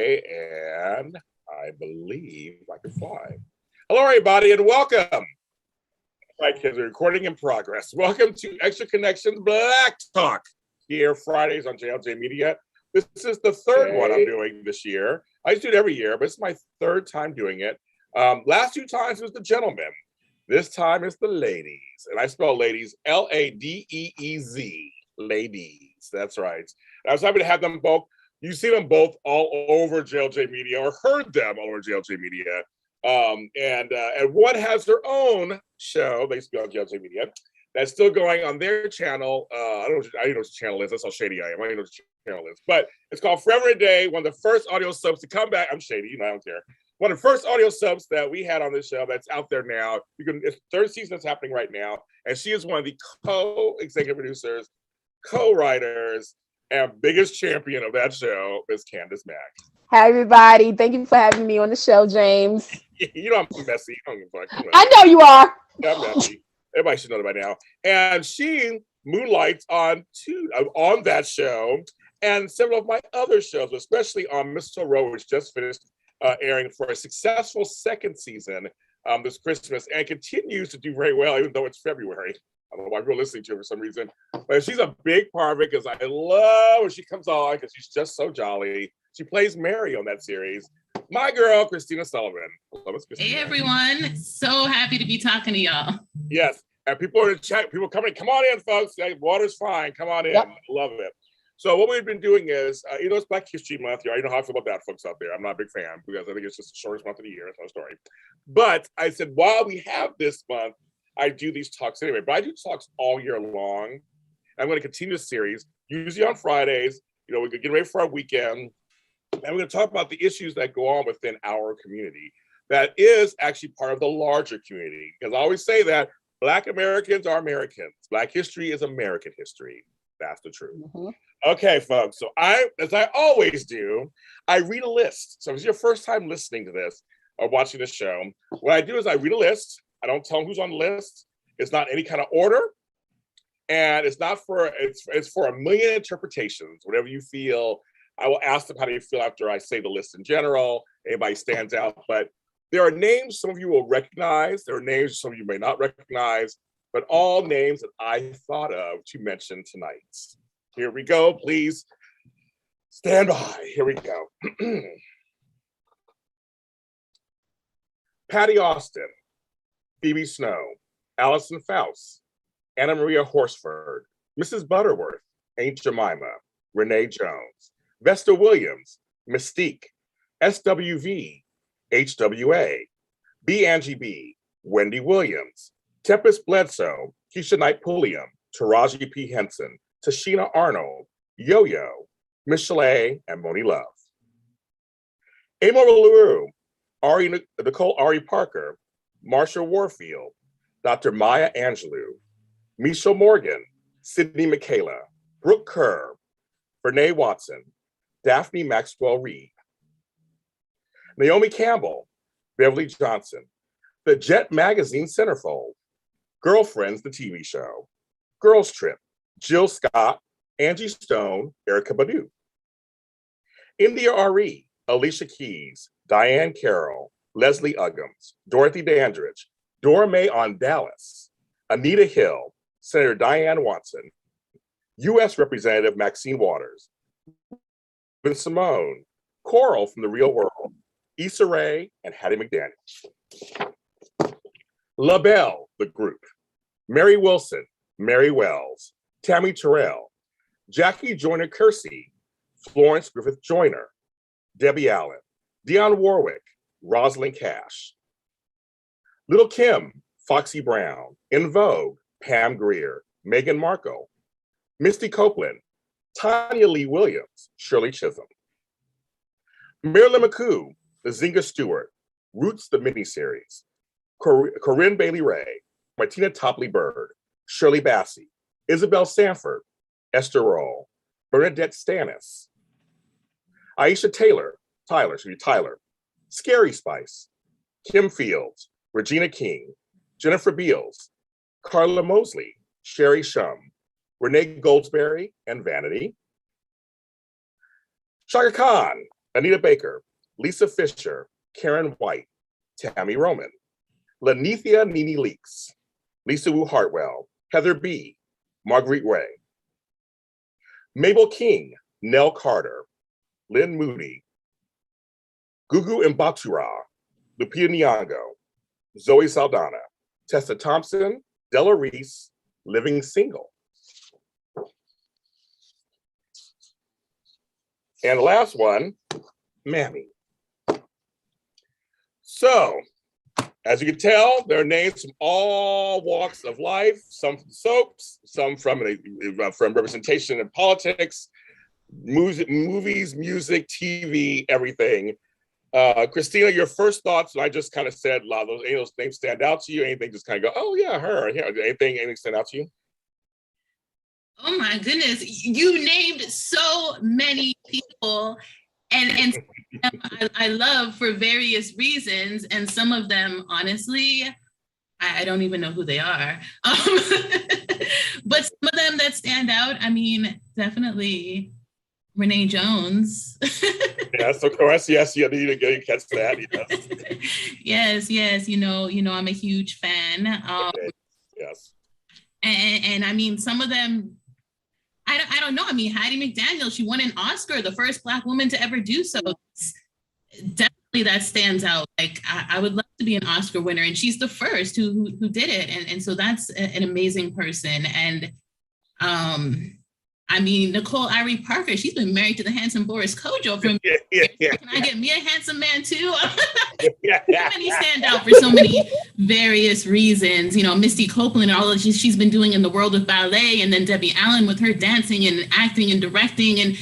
Friday, and I believe I can fly. Hello, everybody, and welcome. All right, kids, we're recording in progress. Welcome to Extra Connections Black Talk here Fridays on JLJ Media. This is the third one I'm doing this year. I used to do it every year, but it's my third time doing it. Last 2 times it was the gentlemen. This time it's the ladies, and I spell ladies L-A-D-E-E-Z. Ladies, that's right. I was happy to have them both. You see them both all over JLJ Media, or heard them all over JLJ Media. And one has their own show. They used to be on JLJ Media. That's still going on their channel. I don't know what the channel is. That's how shady I am. I don't know what the channel is. But it's called Forever and a Day, one of the first audio subs to come back. I'm shady, I don't care. One of the first audio subs that we had on this show that's out there now. It's third season that's happening right now. And she is one of the co-executive producers, co-writers, and biggest champion of that show is Candice Mack. Hi, everybody. Thank you for having me on the show, James. You know I'm messy. I know you are. Yeah, I'm messy. Everybody should know that by now. And she moonlights on that show and several of my other shows, especially on Mistletoe Row, which just finished airing for a successful second season this Christmas and continues to do very well, even though it's February. I don't know why we're listening to her for some reason, but she's a big part of it because I love when she comes on because she's just so jolly. She plays Mary on that series. My girl, Kristina Sullivan. Hey, everyone. So happy to be talking to y'all. Yes. And people are in the chat. People coming. Come on in, folks. Water's fine. Come on in. Yep. Love it. So what we've been doing is, it's Black History Month. You know how I feel about that, folks out there. I'm not a big fan because I think it's just the shortest month of the year. That's my story. But I said, while we have this month, I do these talks anyway. But I do talks all year long. I'm going to continue the series, usually on Fridays. We're getting ready for our weekend. And we're going to talk about the issues that go on within our community. That is actually part of the larger community. Because I always say that Black Americans are Americans. Black history is American history. That's the truth. Mm-hmm. Okay, folks. So as I always do, I read a list. So if it's your first time listening to this or watching the show, what I do is I read a list. I don't tell them who's on the list. It's not any kind of order. And it's for a million interpretations, whatever you feel. I will ask them how they feel after I say the list in general. Anybody stands out. But there are names some of you will recognize. There are names some of you may not recognize. But all names that I thought of to mention tonight. Here we go. Please stand by. Here we go. Patty Austin, Phoebe Snow, Allison Faust, Anna Maria Horsford, Mrs. Butterworth, Aunt Jemima, Renee Jones, Vesta Williams, Mystique, SWV, HWA, B. Angie B, Wendy Williams, Tempest Bledsoe, Keisha Knight Pulliam, Taraji P. Henson, Tashina Arnold, Yo-Yo, Michelle A, and Moni Love. Amor LaRue, Nicole Ari Parker, Marsha Warfield, Dr. Maya Angelou, Michelle Morgan, Sydney Michaela, Brooke Kerr, Renee Watson, Daphne Maxwell Reed, Naomi Campbell, Beverly Johnson, the Jet Magazine Centerfold, Girlfriends, the TV show, Girls Trip, Jill Scott, Angie Stone, Erica Badu, India R.E., Alicia Keys, Diane Carroll, Leslie Uggams, Dorothy Dandridge, Dora Mae on Dallas, Anita Hill, Senator Diane Watson, U.S. Representative Maxine Waters, Vince Simone, Coral from The Real World, Issa Rae, and Hattie McDaniel. LaBelle, the group, Mary Wilson, Mary Wells, Tammy Terrell, Jackie Joyner Kersey, Florence Griffith Joyner, Debbie Allen, Dionne Warwick, Rosalind Cash, Little Kim, Foxy Brown, In Vogue, Pam Grier, Meghan Markle, Misty Copeland, Tanya Lee Williams, Shirley Chisholm, Marilyn McCoo, Zinga Stewart, Roots the miniseries, Corinne Bailey Ray, Martina Topley Bird, Shirley Bassey, Isabel Sanford, Esther Roll, Bernadette Stanis, Aisha Tyler, Scary Spice, Kim Fields, Regina King, Jennifer Beals, Carla Mosley, Sherry Shum, Renee Goldsberry and Vanity, Shaka Khan, Anita Baker, Lisa Fisher, Karen White, Tammy Roman, Lanithia Nene Leaks, Lisa Wu Hartwell, Heather B., Marguerite Way, Mabel King, Nell Carter, Lynn Moody, Gugu Mbatura, Lupita Nyong'o, Zoe Saldana, Tessa Thompson, Della Reese, Living Single. And the last one, Mammy. So, as you can tell, there are names from all walks of life, some from soaps, some from representation in politics, movies, music, TV, everything. Kristina, your first thoughts, I just kind of said a lot of any of those names stand out to you? Anything just kind of go, oh yeah, her. Yeah, anything stand out to you? Oh my goodness, you named so many people, and I love for various reasons, and some of them, honestly, I don't even know who they are. But some of them that stand out, I mean, definitely Renee Jones. Yes, of course. Yes, you need to catch that. Yes. yes. You know, I'm a huge fan. Okay. Yes. And I mean, some of them, I don't know. I mean, Heidi McDaniel, she won an Oscar, the first Black woman to ever do so. Definitely that stands out. Like, I would love to be an Oscar winner, and she's the first who did it. And so that's an amazing person. And I mean, Nicole Irie Parker, she's been married to the handsome Boris Kodjoe from Can I Get Me a Handsome Man Too? Many stand out for so many various reasons. You know, Misty Copeland, all that she's been doing in the world of ballet, and then Debbie Allen with her dancing and acting and directing. And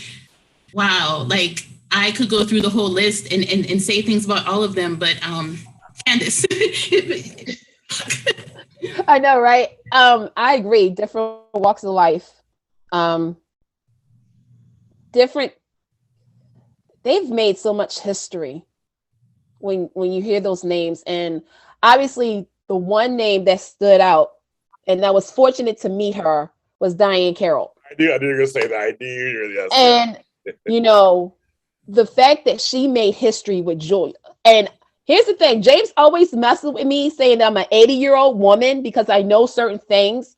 wow, like I could go through the whole list and say things about all of them, but Candice. I know, right? I agree. Different walks of life. They've made so much history when you hear those names. And obviously the one name that stood out and I was fortunate to meet her was Diane Carroll. I knew you were gonna say that. I knew, yes. And you know, the fact that she made history with Julia. And here's the thing, James always messes with me saying that I'm an 80-year-old woman because I know certain things,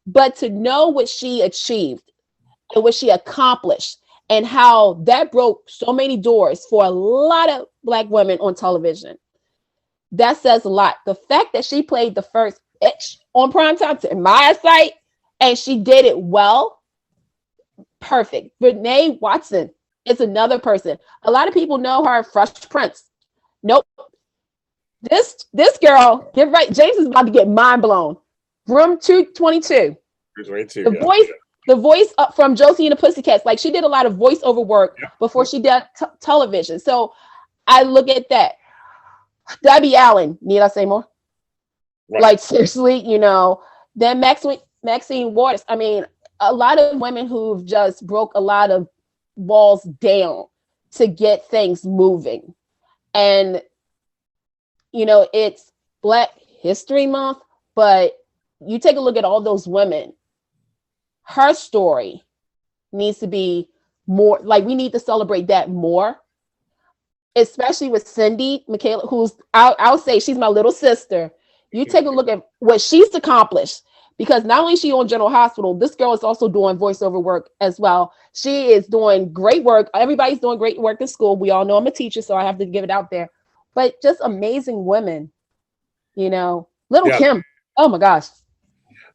but to know what she achieved and what she accomplished and how that broke so many doors for a lot of Black women on television, that says a lot. The fact that she played the first bitch on primetime, in my eyesight, and she did it well, perfect. Renee Watson is another person. A lot of people know her Fresh Prince. Nope. This girl, get right. James is about to get mind blown. Room 222. The voice up from Josie and the Pussycats. Like, she did a lot of voiceover work before she did television. So I look at that. Debbie Allen, need I say more? Right. Like, seriously, you know, then Maxine Waters. I mean, a lot of women who've just broke a lot of walls down to get things moving. And, you know, it's Black History Month, but you take a look at all those women. Her story needs to be more, like, we need to celebrate that more, especially with Cindy Michaela, who's, I'll say she's my little sister. You take a look at what she's accomplished, because not only is she on General Hospital, this girl is also doing voiceover work as well. She is doing great work. Everybody's doing great work in school. We all know I'm a teacher, so I have to give it out there. But just amazing women, you know. Little Kim, oh my gosh.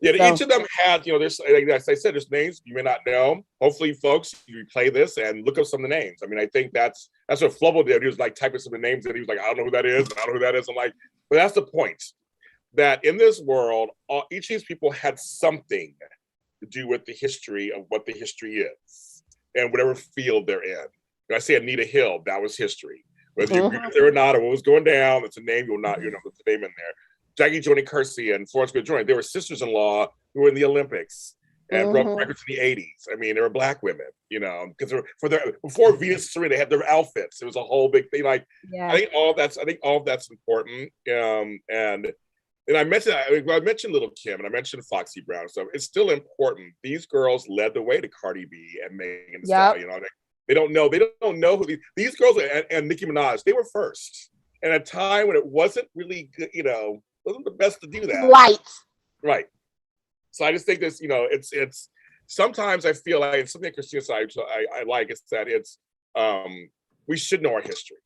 Yeah, so, each of them had, you know, there's, like as I said, there's names you may not know. Hopefully, folks, you play this and look up some of the names. I mean, I think that's what Flubble did. He was like typing some of the names and he was like, I don't know who that is. I don't know who that is. I'm like, but that's the point. That in this world, each of these people had something to do with the history of what the history is and whatever field they're in. When I say Anita Hill, that was history. Whether you agree with it or not, or what was going down, it's a name you'll not, you know, put the name in there. Jackie Joni Kersey and Florence Joyner, they were sisters-in-law who were in the Olympics and broke records in the 80s. I mean, they were Black women, you know, because before Venus and Serena, they had their outfits. It was a whole big thing. Like, I think all of that's important. And I mentioned Little Kim and I mentioned Foxy Brown. So it's still important. These girls led the way to Cardi B and Megan Thee Stallion. You know, They don't know who these girls and Nicki Minaj, they were first. And at a time when it wasn't really good, wasn't the best to do that. Right. So I just think this, it's sometimes I feel like it's something that Kristina said I like is that it's we should know our history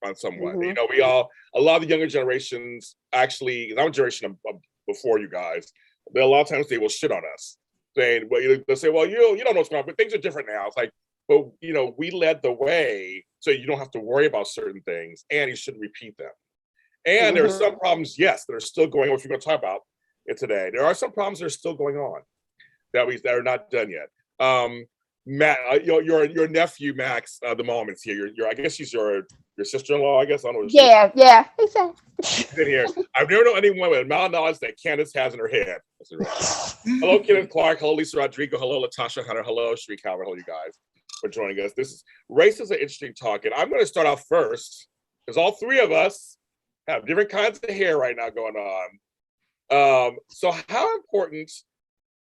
on someone. A lot of the younger generations actually, I'm a generation before you guys, but a lot of times they will shit on us. Saying, well, they'll say, well, you don't know what's going on, but things are different now. It's like, but we led the way, so you don't have to worry about certain things, and you shouldn't repeat them. And there are some problems, yes, that are still going on, which we're going to talk about it today. There are some problems that are still going on that are not done yet. Matt, your nephew Max, the mom is here. I guess she's your sister-in-law. I guess I don't know. Yeah, exactly. In here, I've never known anyone with amount of knowledge that Candice has in her head. Hello, Kenneth Clark. Hello, Lisa Rodrigo. Hello, Latasha Hunter. Hello, Sheree Calvert. Hello, you guys, for joining us. Race is an interesting talk, and I'm going to start off first because all three of us have different kinds of hair right now going on. So how important?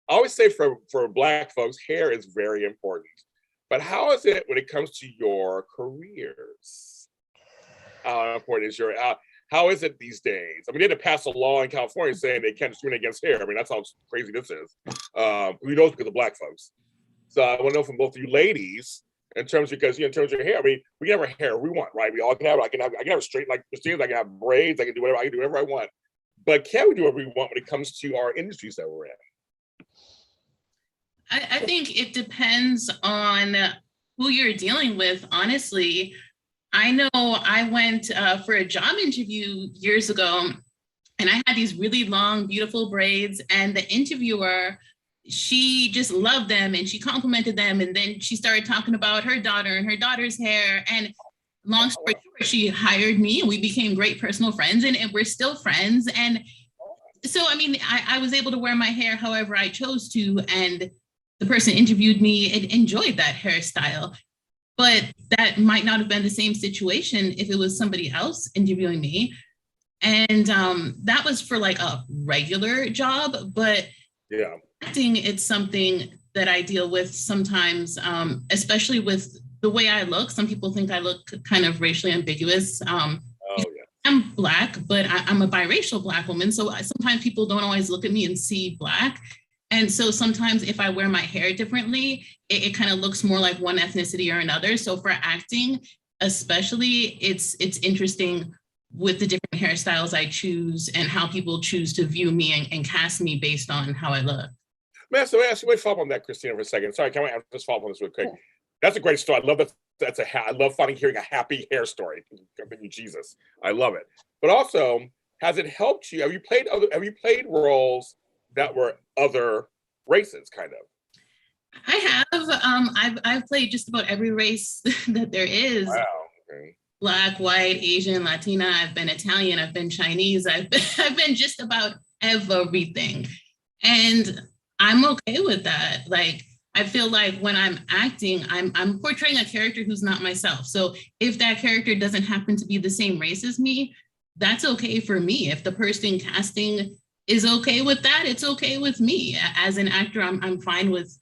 I always say for Black folks, hair is very important. But how is it when it comes to your careers? How important is how is it these days? I mean, they had to pass a law in California saying they can't discriminate against hair. I mean, that's how crazy this is. Who knows because of Black folks? So I want to know from both of you ladies, in terms of your hair. I mean, we can have our hair we want, right? We all can have it. I can have a straight like Christina. I can have braids. I can do whatever I want. But can we do whatever we want when it comes to our industries that we're in? I think it depends on who you're dealing with, honestly. I know I went for a job interview years ago, and I had these really long, beautiful braids, and the interviewer, she just loved them, and she complimented them, and then she started talking about her daughter and her daughter's hair, and long story short, she hired me, and we became great personal friends, and we're still friends. And so, I mean, I was able to wear my hair however I chose to, and the person interviewed me and enjoyed that hairstyle. But that might not have been the same situation if it was somebody else interviewing me. And that was for like a regular job, but acting, it's something that I deal with sometimes, especially with the way I look. Some people think I look kind of racially ambiguous. I'm Black, but I'm a biracial Black woman. So sometimes people don't always look at me and see Black. And so sometimes if I wear my hair differently, it kind of looks more like one ethnicity or another. So for acting, especially, it's interesting with the different hairstyles I choose and how people choose to view me and cast me based on how I look. Man, so wait, follow up on that, Kristina, for a second. Sorry, can I just follow up on this real quick? That's a great story. I love that. I love hearing a happy hair story. Jesus, I love it. But also, has it helped you? Have you played roles that were other races, kind of? I have. I've played just about every race that there is. Wow. Okay. Black, white, Asian, Latina. I've been Italian. I've been Chinese. I've been just about everything, and I'm okay with that. Like, I feel like when I'm acting, I'm portraying a character who's not myself. So if that character doesn't happen to be the same race as me, that's okay for me. If the person casting is okay with that, it's okay with me. As an actor, I'm fine with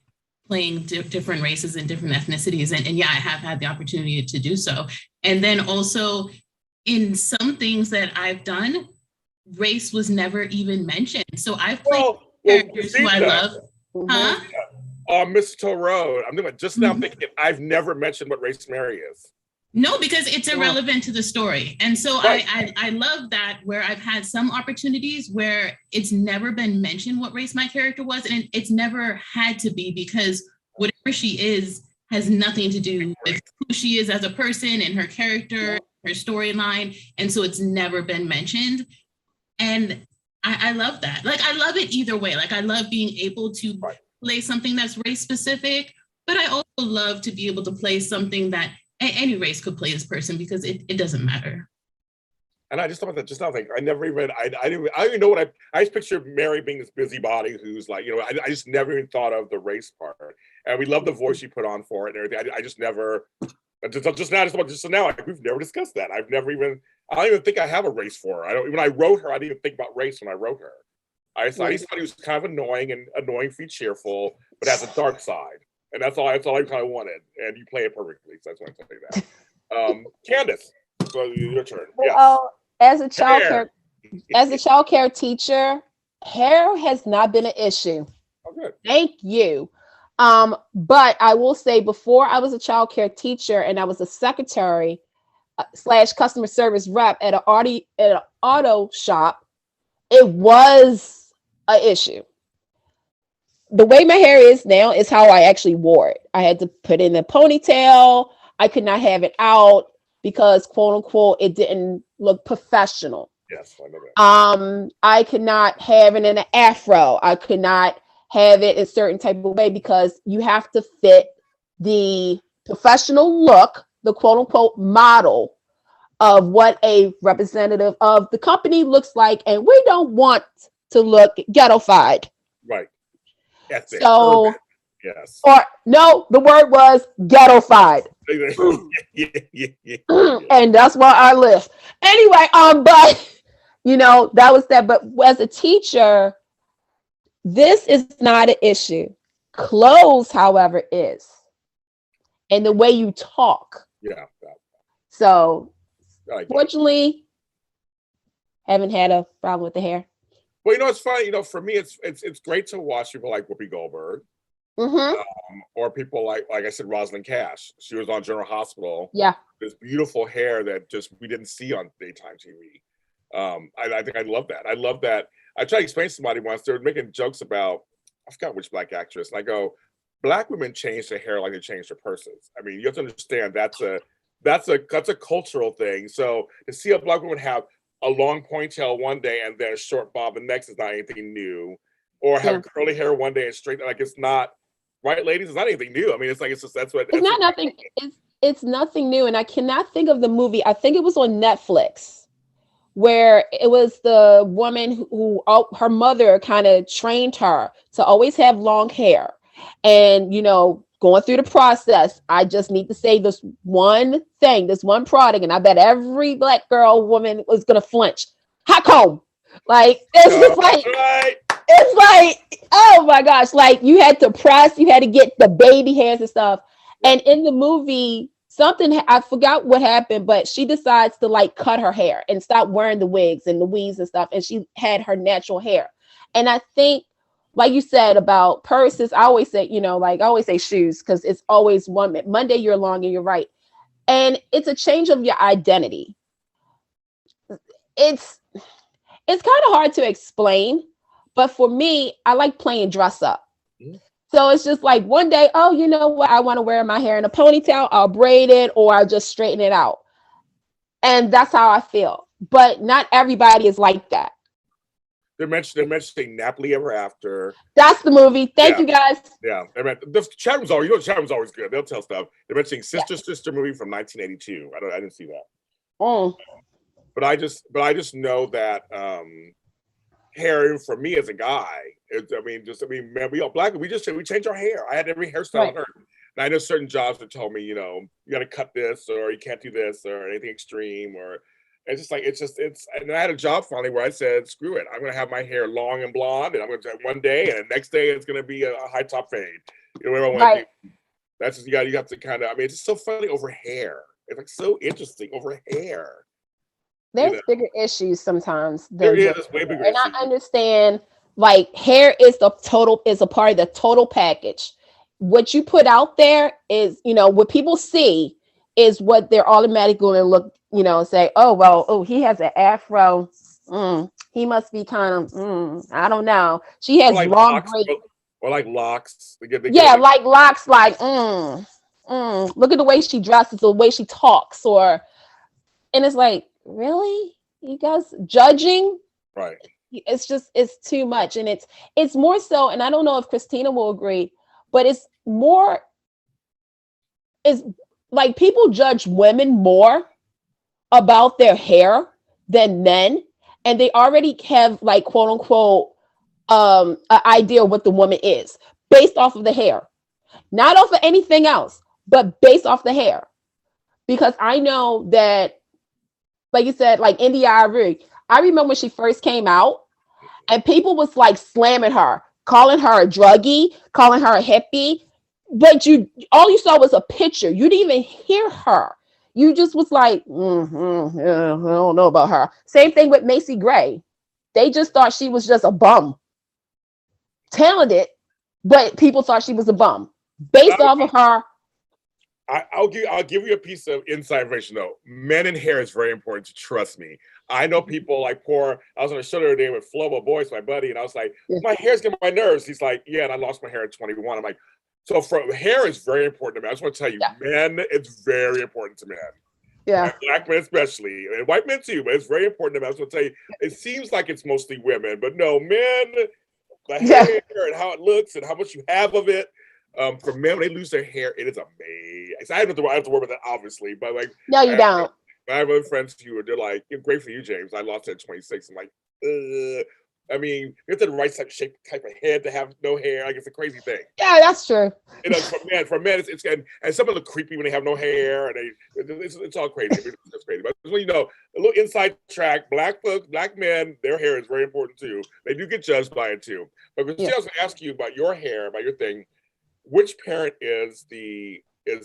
playing different races and different ethnicities. And yeah, I have had the opportunity to do so. And then also in some things that I've done, race was never even mentioned. So I've played characters who I love. Mistletoe Road. I'm just now thinking, I've never mentioned what race Mary is. No, because it's irrelevant to the story. And so right. I love that, where I've had some opportunities where it's never been mentioned what race my character was, and it's never had to be, because whatever she is has nothing to do with who she is as a person and her character, her storyline. And so it's never been mentioned. And I love that. Like, I love it either way. Like, I love being able to play something that's race specific, but I also love to be able to play something that any race could play this person, because it doesn't matter. And I just thought that just now, like, I didn't even know what I just pictured Mary being this busybody who's like, I just never even thought of the race part. And we love the voice you put on for it and everything. I just never, just now, like, we've never discussed that. I don't even think I have a race for her. When I wrote her, I didn't even think about race when I wrote her. I just thought he was kind of annoying for cheerful, but has a dark side. And that's all I kind of wanted. And you play it perfectly. So that's why I'm saying that. Candice, so your turn. Well, yes. as a child care teacher, hair has not been an issue. Oh, good. Thank you. But I will say, before I was a child care teacher and I was a secretary / customer service rep at an auto shop, it was an issue. The way my hair is now is how I actually wore it. I had to put in a ponytail. I could not have it out because, quote unquote, it didn't look professional. Yes, I know that. I could not have it in an afro. I could not have it a certain type of way because you have to fit the professional look, the quote unquote model of what a representative of the company looks like. And we don't want to look ghettofied. Right. That's it. So, yes. Or no, the word was ghettofied. And that's why I live. Anyway, but that was that. But as a teacher, this is not an issue. Clothes, however, is. And the way you talk. Yeah. So, fortunately, haven't had a problem with the hair. Well, it's funny. For me, it's great to watch people like Whoopi Goldberg, or people like I said, Rosalind Cash. She was on General Hospital. Yeah, this beautiful hair that just we didn't see on daytime TV. I think I love that. I love that. I tried to explain to somebody once. They were making jokes about, I forgot which Black actress, and I go, Black women change their hair like they change their purses. I mean, you have to understand that's a cultural thing. So to see a Black woman have a long ponytail one day and then a short bob the next is not anything new, or have curly hair one day and straight, like it's not right, ladies. It's not anything new. I mean, it's just it's nothing. It's nothing new, and I cannot think of the movie. I think it was on Netflix, where it was the woman who her mother kind of trained her to always have long hair, and going through the process, I just need to say this one thing, this one product, and I bet every Black girl, woman was gonna flinch. Hot comb, like it's like, oh my gosh, like you had to press, you had to get the baby hairs and stuff. And in the movie, I forgot what happened, but she decides to cut her hair and stop wearing the wigs and the weaves and stuff, and she had her natural hair. And I think, like you said about purses, I always say, I always say shoes, because it's always Monday you're long and you're right. And it's a change of your identity. It's kind of hard to explain, but for me, I like playing dress up. Mm-hmm. So it's just like one day, oh, you know what? I want to wear my hair in a ponytail, I'll braid it, or I'll just straighten it out. And that's how I feel. But not everybody is like that. They're mentioning Nappily Ever After. That's the movie. Thank you, guys. Yeah, the chat room's always, chat room's always good. They'll tell stuff. They're mentioning Sister movie from 1982. I didn't see that. Oh. But I just know that hair for me as a guy. Man, we all Black. We change our hair. I had every hairstyle on earth. And I know certain jobs that told me, you got to cut this, or you can't do this, or anything extreme, or. It's and I had a job finally where I said, screw it. I'm going to have my hair long and blonde, and I'm going to one day, and the next day it's going to be a high top fade. Whatever I want to do. That's just, you have to kind of, it's just so funny over hair. It's so interesting over hair. There's bigger issues sometimes. There is way bigger issues. And I understand, hair is a part of the total package. What you put out there is, what people see is what they're automatically going to look, say, he has an afro. He must be kind of, I don't know. She has long braids. Or like locks. Like locks, look at the way she dresses, the way she talks, and it's like, really? You guys judging? Right. It's too much. And it's more so, and I don't know if Christina will agree, but it's like people judge women more about their hair than men, and they already have quote unquote an idea of what the woman is based off of the hair, not off of anything else, but based off the hair. Because I know that, like you said, India Arie, I remember when she first came out, and people was slamming her, calling her a druggie, calling her a hippie. but all you saw was a picture. You didn't even hear her. You just was like, yeah, I don't know about her. Same thing with Macy Gray. They just thought she was just a bum. Talented, but people thought she was a bum based off of her. I'll give you a piece of inside information though. Men and hair is very important. Trust me. I know people like I was on a show the other day with Flobo Boyce, my buddy, and I was like, my hair's getting my nerves. He's like, yeah, and I lost my hair at 21. I'm like, so hair is very important to me. I just want to tell you, men, it's very important to men. Yeah. And black men especially, and white men too, but it's very important to me. I just want to tell you, it seems like it's mostly women, but no, men, the hair and how it looks and how much you have of it. For men, when they lose their hair, it is amazing. I have to worry about that, obviously, but like, no, you don't. I have other friends who they're like, great for you, James. I lost it at 26. I'm like, I mean, you have the right type of head to have no hair. Like, it's a crazy thing. Yeah, that's true. You know, for men, it's and some of them look creepy when they have no hair, and it's all crazy. It's crazy. But when you know, a little inside track, black men, their hair is very important too. They do get judged by it too. But Christina, I was going to ask you about your hair, about your thing. Which parent is the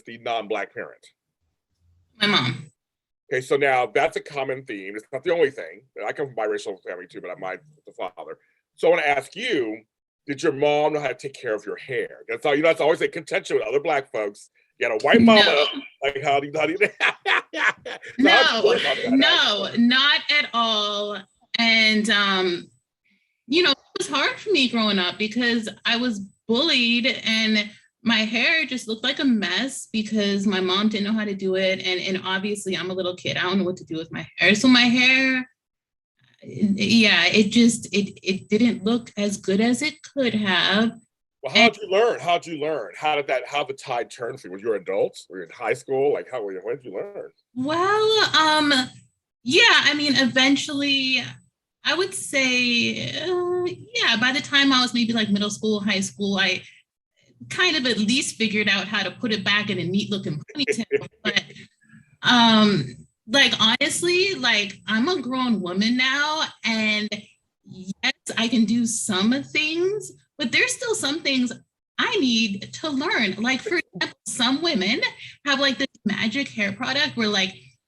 non-black parent? My mom. Okay, so now that's a common theme. It's not the only thing. I come from a biracial family too, but I'm the father. So I want to ask you, did your mom know how to take care of your hair? That's all. That's always a contention with other black folks. You got a white mama. No. Like how do you No, not at all. And it was hard for me growing up because I was bullied and my hair just looked like a mess because my mom didn't know how to do it. And obviously I'm a little kid. I don't know what to do with my hair. So my hair, it didn't look as good as it could have. Well, how'd you learn? How the tide turned for you? When you were adults? Were you in high school? Like when did you learn? Well, eventually I would say, by the time I was maybe like middle school, high school, I kind of at least figured out how to put it back in a neat looking ponytail. But honestly, I'm a grown woman now, and yes, I can do some things, but there's still some things I need to learn. Like, for example, some women have like this magic hair product where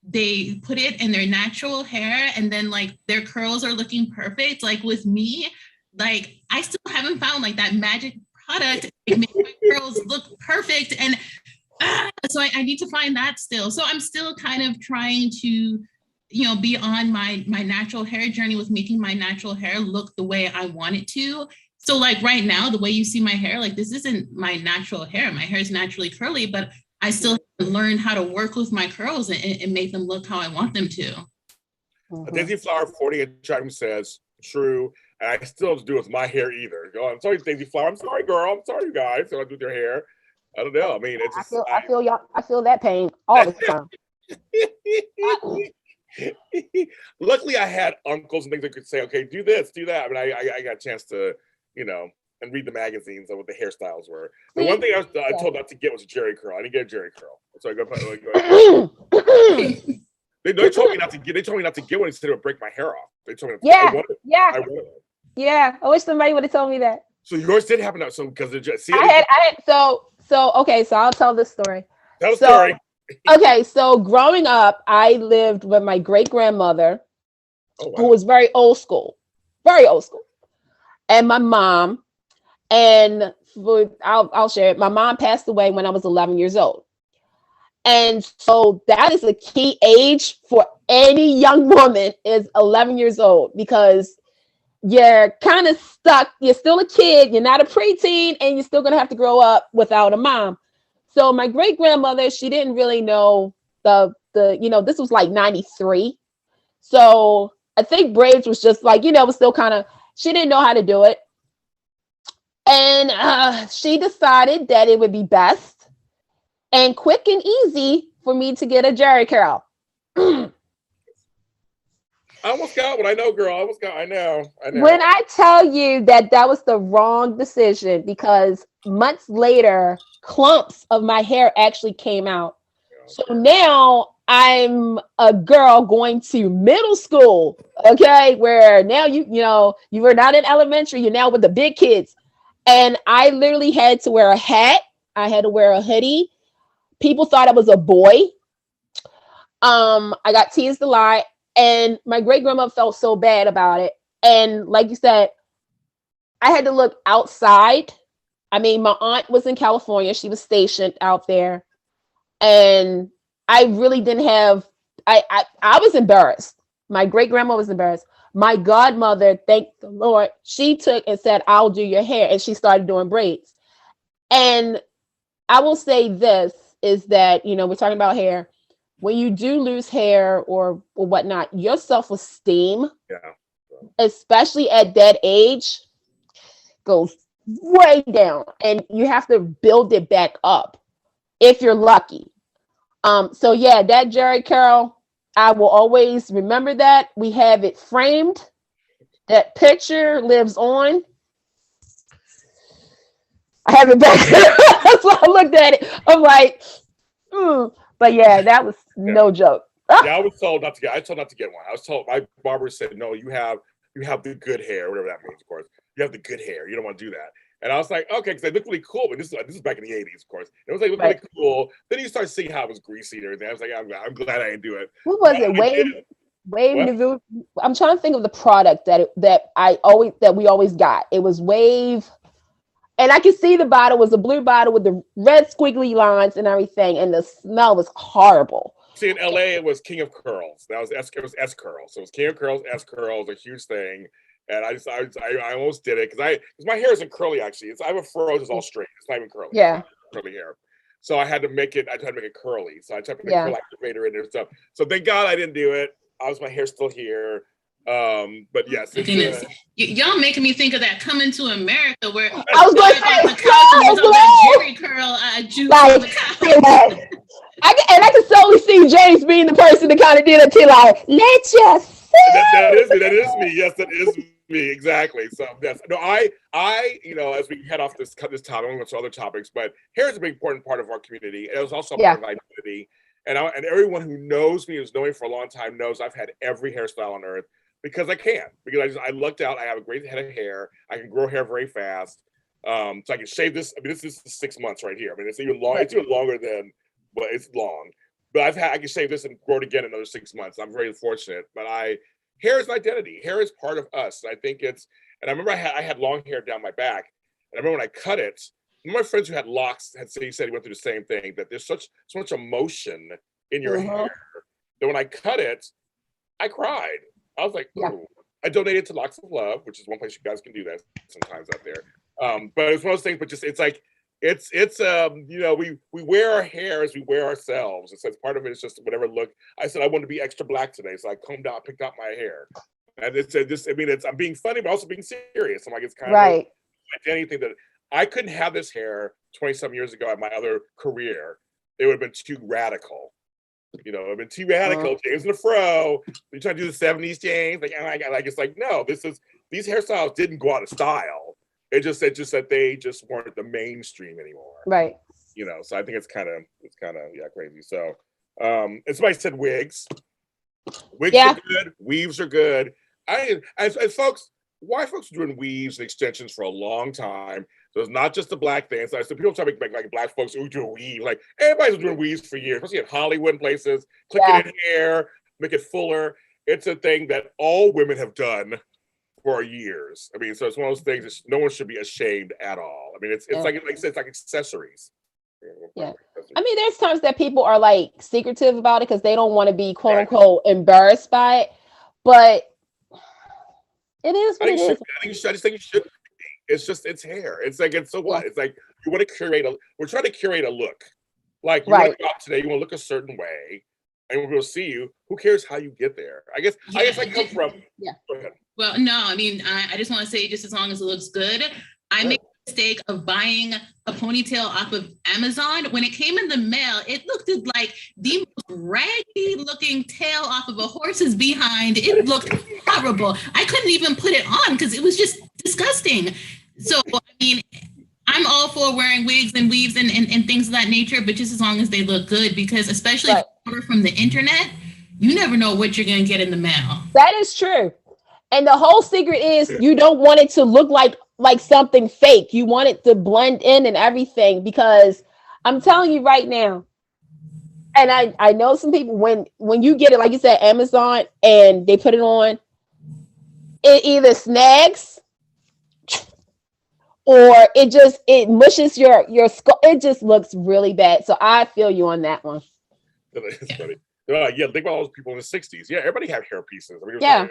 they put it in their natural hair and then their curls are looking perfect. Like with me, I still haven't found that magic product to make my curls look perfect. And so I need to find that still. So I'm still kind of trying to, be on my natural hair journey with making my natural hair look the way I want it to. So right now, the way you see my hair, this isn't my natural hair. My hair is naturally curly, but I still have to learn how to work with my curls and make them look how I want them to. Mm-hmm. Daisy Flower 40 in chat room says, true. And I still don't do with my hair either. I'm sorry, Daisy Flower. I'm sorry, girl. I'm sorry, you guys. So I do with your hair. I don't know. I mean, it's just, I feel that pain all the time. Luckily, I had uncles and things that could say, okay, do this, do that. I mean, I got a chance to, and read the magazines on what the hairstyles were. The one thing I told not to get was a Jerry curl. I didn't get a Jerry curl. So I They told me not to get. They told me not to get one instead of break my hair off. They told me. I wanted it. Yeah. I wish somebody would have told me that. So yours did happen. So because okay. So I'll tell this story. Tell the story. Okay. So growing up, I lived with my great grandmother, who was very old school, and my mom. And I'll share it. My mom passed away when I was 11 years old. And so that is a key age for any young woman is 11 years old, because you're kind of stuck. You're still a kid. You're not a preteen, and you're still going to have to grow up without a mom. So my great grandmother, she didn't really know this was 93. So I think braids was just was still kind of, she didn't know how to do it. And she decided that it would be best and quick and easy for me to get a Jerry curl. I almost got one. I know, girl. I know. When I tell you that was the wrong decision, because months later, clumps of my hair actually came out. So now I'm a girl going to middle school, okay, where now you were not in elementary, you're now with the big kids. And I literally had to wear a hat I had to wear a hoodie. People thought I was a boy. I got teased a lot, and my great grandma felt so bad about it. And like you said, I had to look outside. I mean, my aunt was in California. She was stationed out there. And I really didn't have, I was embarrassed. My great grandma was embarrassed. My godmother, thank the Lord, she took and said, I'll do your hair. And she started doing braids. And I will say this is that, you know, we're talking about hair. When you do lose hair or whatnot, your self-esteem, especially at that age, goes way down. And you have to build it back up if you're lucky. So yeah, that Jerry Curl, I will always remember that. We have it framed. That picture lives on. I have it back there. So I looked at it. I'm like, but yeah, that was no joke. Yeah, I was told not to get. I was told not to get one. I was told, my barber said, no, you have the good hair, whatever that means. Of course, you have the good hair. You don't want to do that. And I was like, okay, because they look really cool. But this is back in the 80s, of course. It was like really cool. Then you start seeing how it was greasy and everything. I was like, I'm glad I didn't do it. What was it? Wave. I'm trying to think of the product that we always got. It was Wave, and I could see the bottle was a blue bottle with the red squiggly lines and everything, and the smell was horrible. See, in LA, it was King of Curls. That was S Curls. So it was King of Curls, S Curls, a huge thing. And I almost did it because my hair isn't curly actually. I have a fro that's all straight. It's not even curly. Yeah, curly hair. So I had to make it. I tried to make it curly. So I tried to put the curl activator in there and stuff. So thank God I didn't do it. My hair's still here. But yes, y'all making me think of that Coming to America where I was going to say Jerry Curl juice. Like, I can solely see James being the person to kind of do that too. Like, let's just. That is me. Yes, that is me. Exactly. So yes, no, I, as we head off this topic, I'm going to go to other topics, but hair is a big important part of our community. It was also a part of identity. And everyone who knows me, who's known me for a long time, knows I've had every hairstyle on earth because I can. Because I lucked out. I have a great head of hair. I can grow hair very fast. So I can shave this. I mean, this is 6 months right here. I mean, it's even long. It's even longer than, but it's long. But I can shave this and grow it again in another 6 months. I'm very fortunate. But hair is an identity. Hair is part of us. And I think and I remember I had long hair down my back. And I remember when I cut it, one of my friends who had locks said he went through the same thing, that there's so much emotion in your hair that when I cut it, I cried. I was like, ooh. I donated to Locks of Love, which is one place you guys can do that sometimes out there. But it's one of those things, but just, it's like, it's we wear our hair as we wear ourselves. And so part of it is just whatever look. I said I wanted to be extra black today, so I combed out, picked out my hair. And I'm being funny, but also being serious. I'm like, it's kind of anything that I couldn't have this hair 20-some years ago at my other career. It would have been too radical. It would have been too radical. James in the fro. You're trying to do the 70s, James. It's like, no, these hairstyles didn't go out of style. It's just that they just weren't the mainstream anymore. Right. So I think it's kind of crazy. So and somebody said wigs. Wigs are good, weaves are good. As folks, white folks were doing weaves and extensions for a long time. So it's not just the black thing. So people try to make like black folks who do a weave. Like everybody's doing weaves for years, especially in Hollywood and places. Click it in hair, make it fuller. It's a thing that all women have done for years. I mean, so it's one of those things that no one should be ashamed at all. I mean, it's like I said, it's like accessories. Yeah. I mean, there's times that people are like secretive about it because they don't want to be quote unquote embarrassed by it. But it is what it is. I just think you should. It's hair. It's like, it's so what? It's like you want to we're trying to curate a look. Like you want to go out today, you want to look a certain way, and when we'll see you, who cares how you get there? I guess I come from. Yeah. Go ahead. Well, no, I mean, I just want to say, just as long as it looks good, I made the mistake of buying a ponytail off of Amazon. When it came in the mail, it looked like the most raggedy looking tail off of a horse's behind. It looked horrible. I couldn't even put it on because it was just disgusting. So, I mean, I'm all for wearing wigs and weaves and things of that nature, but just as long as they look good, because especially if you order from the internet, you never know what you're going to get in the mail. That is true. And the whole secret is you don't want it to look like like something fake. You want it to blend in and everything, because I'm telling you right now, and I know some people, when you get it, like you said, Amazon, and they put it on, it either snags or it mushes your skull. It just looks really bad. So I feel you on that one. It's funny. Yeah, think about all those people in the 60s. Yeah, everybody had hair pieces. I mean, it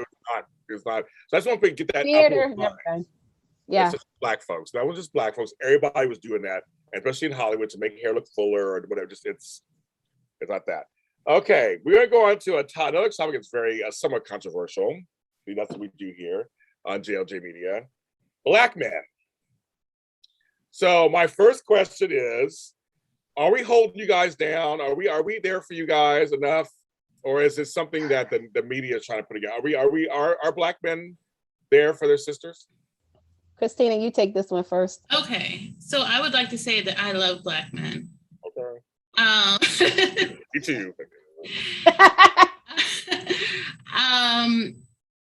was not. So that's one thing, get that Theater, yeah. It's just black folks. That was just black folks. Everybody was doing that, especially in Hollywood, to make hair look fuller or whatever. Just it's not that. Okay, we're gonna go on to another topic that's very somewhat controversial. That's what we do here on JLJ Media. Black men. So my first question is, are we holding you guys down? Are we there for you guys enough? Or is it something that the media is trying to put together? Are black men there for their sisters? Christina, you take this one first. Okay. So I would like to say that I love black men. Okay. Me too.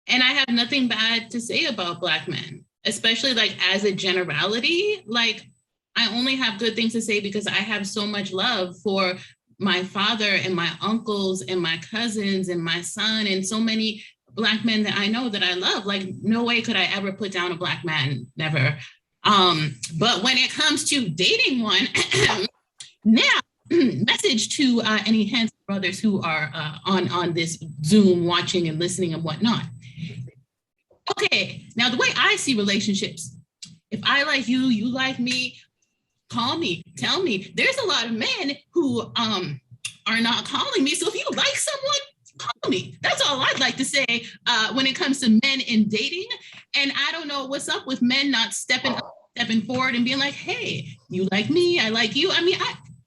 And I have nothing bad to say about black men, especially like as a generality. Like, I only have good things to say because I have so much love for my father and my uncles and my cousins and my son and so many black men that I know that I love. Like, no way could I ever put down a black man, never. But when it comes to dating one, now, message to any handsome brothers who are on this Zoom watching and listening and whatnot. Okay, now the way I see relationships, if I like you, you like me, call me, tell me. There's a lot of men who are not calling me. So if you like someone, call me. That's all I'd like to say when it comes to men in dating. And I don't know what's up with men not stepping forward and being like, hey, you like me, I like you. I mean,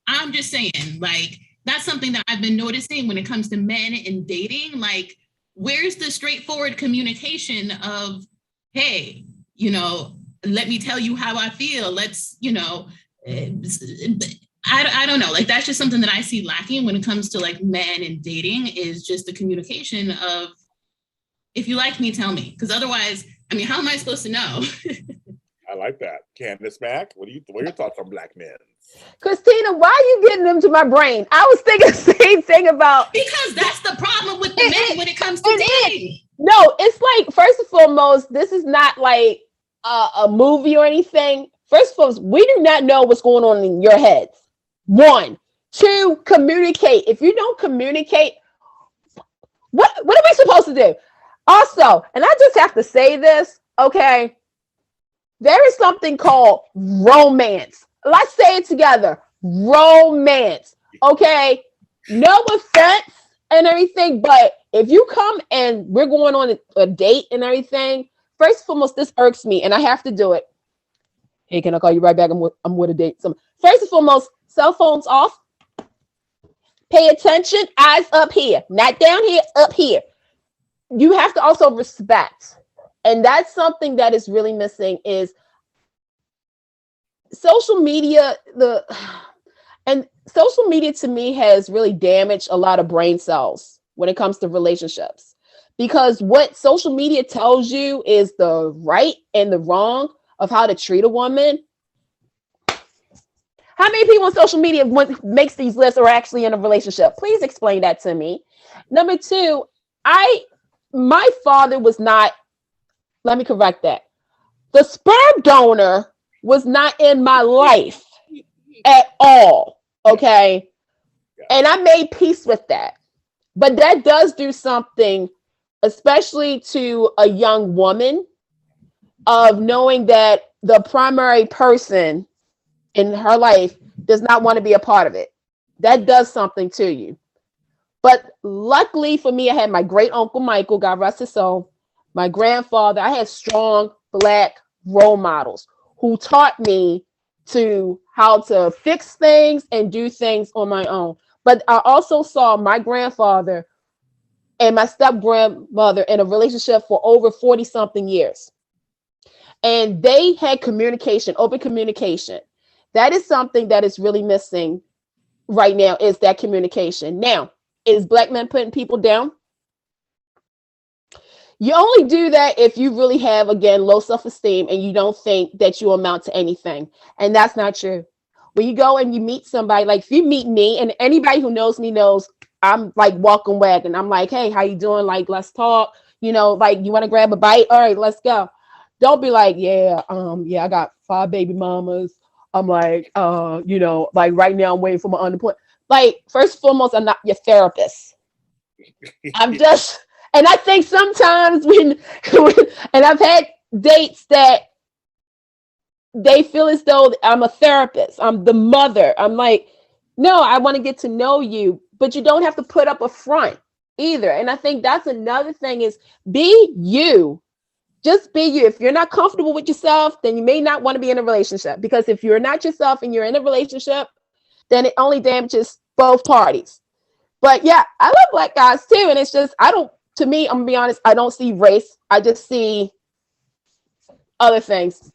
I'm just saying, like, that's something that I've been noticing when it comes to men in dating. Like, where's the straightforward communication of, hey, let me tell you how I feel. Let's, I don't know. Like, that's just something that I see lacking when it comes to like men and dating, is just the communication of, if you like me, tell me. Because otherwise, I mean, how am I supposed to know? I like that. Candace Mack, what are your thoughts on black men? Christina, why are you getting them to my brain? I was thinking the same thing about... Because that's the problem with the men when it comes to dating. No, it's like, first and foremost, this is not like a movie or anything. First of all, we do not know what's going on in your heads. 1. 2, communicate. If you don't communicate, what are we supposed to do? Also, and I just have to say this, okay? There is something called romance. Let's say it together. Romance. Okay? No offense and everything, but if you come and we're going on a date and everything, first and foremost, this irks me and I have to do it. Hey, can I call you right back? I'm with a date. First and foremost, cell phones off. Pay attention. Eyes up here. Not down here, up here. You have to also respect. And that's something that is really missing, is social media. Social media to me has really damaged a lot of brain cells when it comes to relationships, because what social media tells you is the right and the wrong of how to treat a woman. How many people on social media makes these lists are actually in a relationship? Please explain that to me. Number 2, my father was not, let me correct that. The sperm donor was not in my life at all. Okay. And I made peace with that. But that does do something, especially to a young woman, of knowing that the primary person in her life does not want to be a part of it. That does something to you. But luckily for me, I had my great uncle Michael, God rest his soul, my grandfather. I had strong black role models who taught me how to fix things and do things on my own. But I also saw my grandfather and my step grandmother in a relationship for over 40 something years. And they had communication, open communication. That is something that is really missing right now, is that communication. Now, is black men putting people down? You only do that if you really have, again, low self-esteem and you don't think that you amount to anything. And that's not true. When you go and you meet somebody, like if you meet me, and anybody who knows me knows I'm like walking wagon. I'm like, hey, how you doing? Like, let's talk. Like you want to grab a bite? All right, let's go. Don't be like, yeah, I got 5 baby mamas. I'm like, like right now I'm waiting for my unemployment. Like, first and foremost, I'm not your therapist. I'm just, and I think sometimes and I've had dates that they feel as though I'm a therapist, I'm the mother. I'm like, no, I want to get to know you, but you don't have to put up a front either. And I think that's another thing is be you. Just be you. If you're not comfortable with yourself, then you may not want to be in a relationship, because if you're not yourself and you're in a relationship, then it only damages both parties. But yeah, I love black guys too. And it's just, to me, I'm gonna be honest, I don't see race. I just see other things.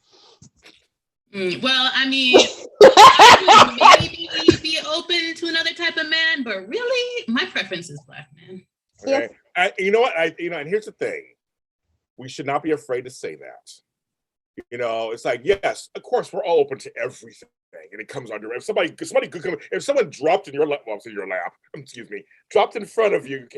Well, I mean, I would maybe be open to another type of man, but really, my preference is black man. Okay. Yes. You know what? And here's the thing. We should not be afraid to say that. It's like, yes, of course, we're all open to everything, and it comes under. If someone dropped in your lap, excuse me, dropped in front of you,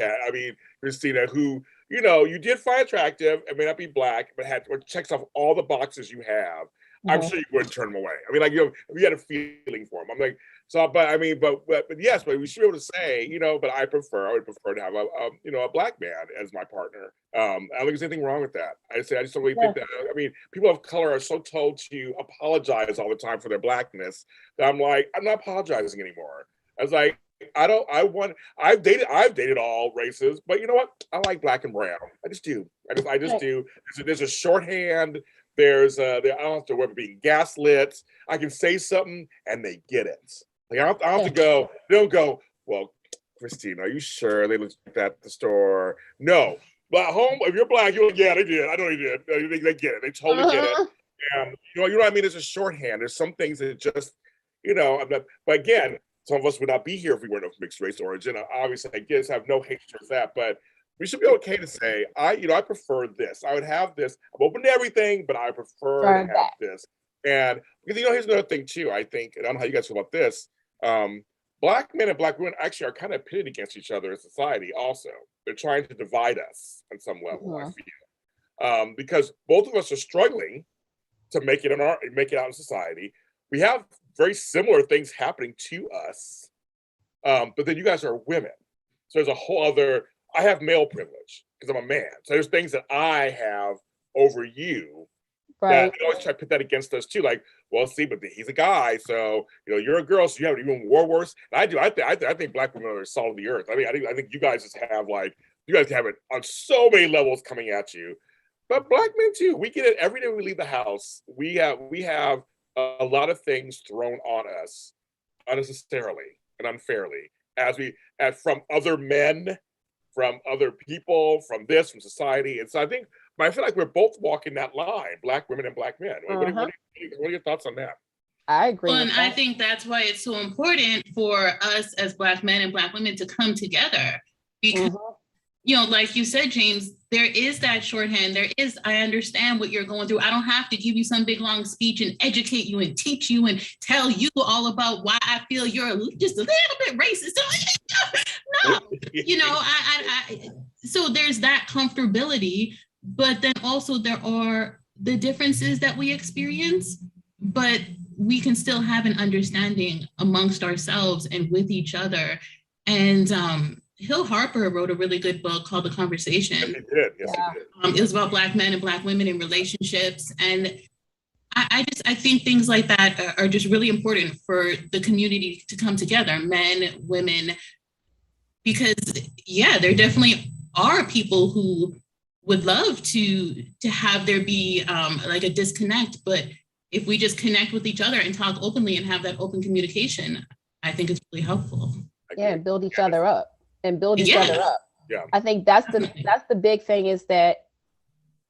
Kristina, who you did find attractive, and may not be black, but checks off all the boxes you have. I'm sure you wouldn't turn them away. I mean, like, you had a feeling for them. I'm like, so, but I mean, but yes, but we should be able to say, but I would prefer to have a black man as my partner. I don't think there's anything wrong with that. I just don't really think that. I mean, people of color are so told to apologize all the time for their blackness that I'm like, I'm not apologizing anymore. I was like, I've dated all races, but you know what? I like black and brown. I just do. I just do. There's a shorthand. I don't have to worry about being gaslit. I can say something and they get it. Like, I don't have to go. They don't go, well, Christina, are you sure they looked like that at the store? No. But home, if you're black, you're like, yeah, they did. I know they did. They get it. They totally get it. And you know what I mean? There's a shorthand. There's some things that just, but again, some of us would not be here if we weren't of mixed race origin. Obviously, I guess I have no hatred for that, but we should be okay to say, I prefer this. I would have this. I'm open to everything, but I prefer to have this. And because here's another thing too. I think, and I don't know how you guys feel about this. Black men and black women actually are kind of pitted against each other in society. Also, they're trying to divide us on some level. I feel because both of us are struggling to make it out in society. We have very similar things happening to us, but then you guys are women, so there's a whole other. I have male privilege because I'm a man. So there's things that I have over you that they always try to put that against us too. Like, well, see, but he's a guy, so you're a girl, so you have it even more worse. And I do. I think black women are salt of the earth. I think you guys just have you guys have it on so many levels coming at you. But black men too. We get it every day we leave the house. We have a lot of things thrown on us unnecessarily and unfairly from other men, from other people, from society. And so I feel like we're both walking that line, black women and black men. What are your thoughts on that? I agree. Well, and I think that's why it's so important for us as black men and black women to come together. Because, like you said, James, there is that shorthand. I understand what you're going through. I don't have to give you some big long speech and educate you and teach you and tell you all about why I feel you're just a little bit racist. No, so there's that comfortability, but then also there are the differences that we experience, but we can still have an understanding amongst ourselves and with each other. And Hill Harper wrote a really good book called The Conversation. Yes, he did. It was about black men and black women in relationships. And I think things like that are just really important for the community to come together, men, women, because there definitely are people who would love to have there be like a disconnect, but if we just connect with each other and talk openly and have that open communication, I think it's really helpful. Yeah, and build each other up. Yeah. I think that's the big thing, is that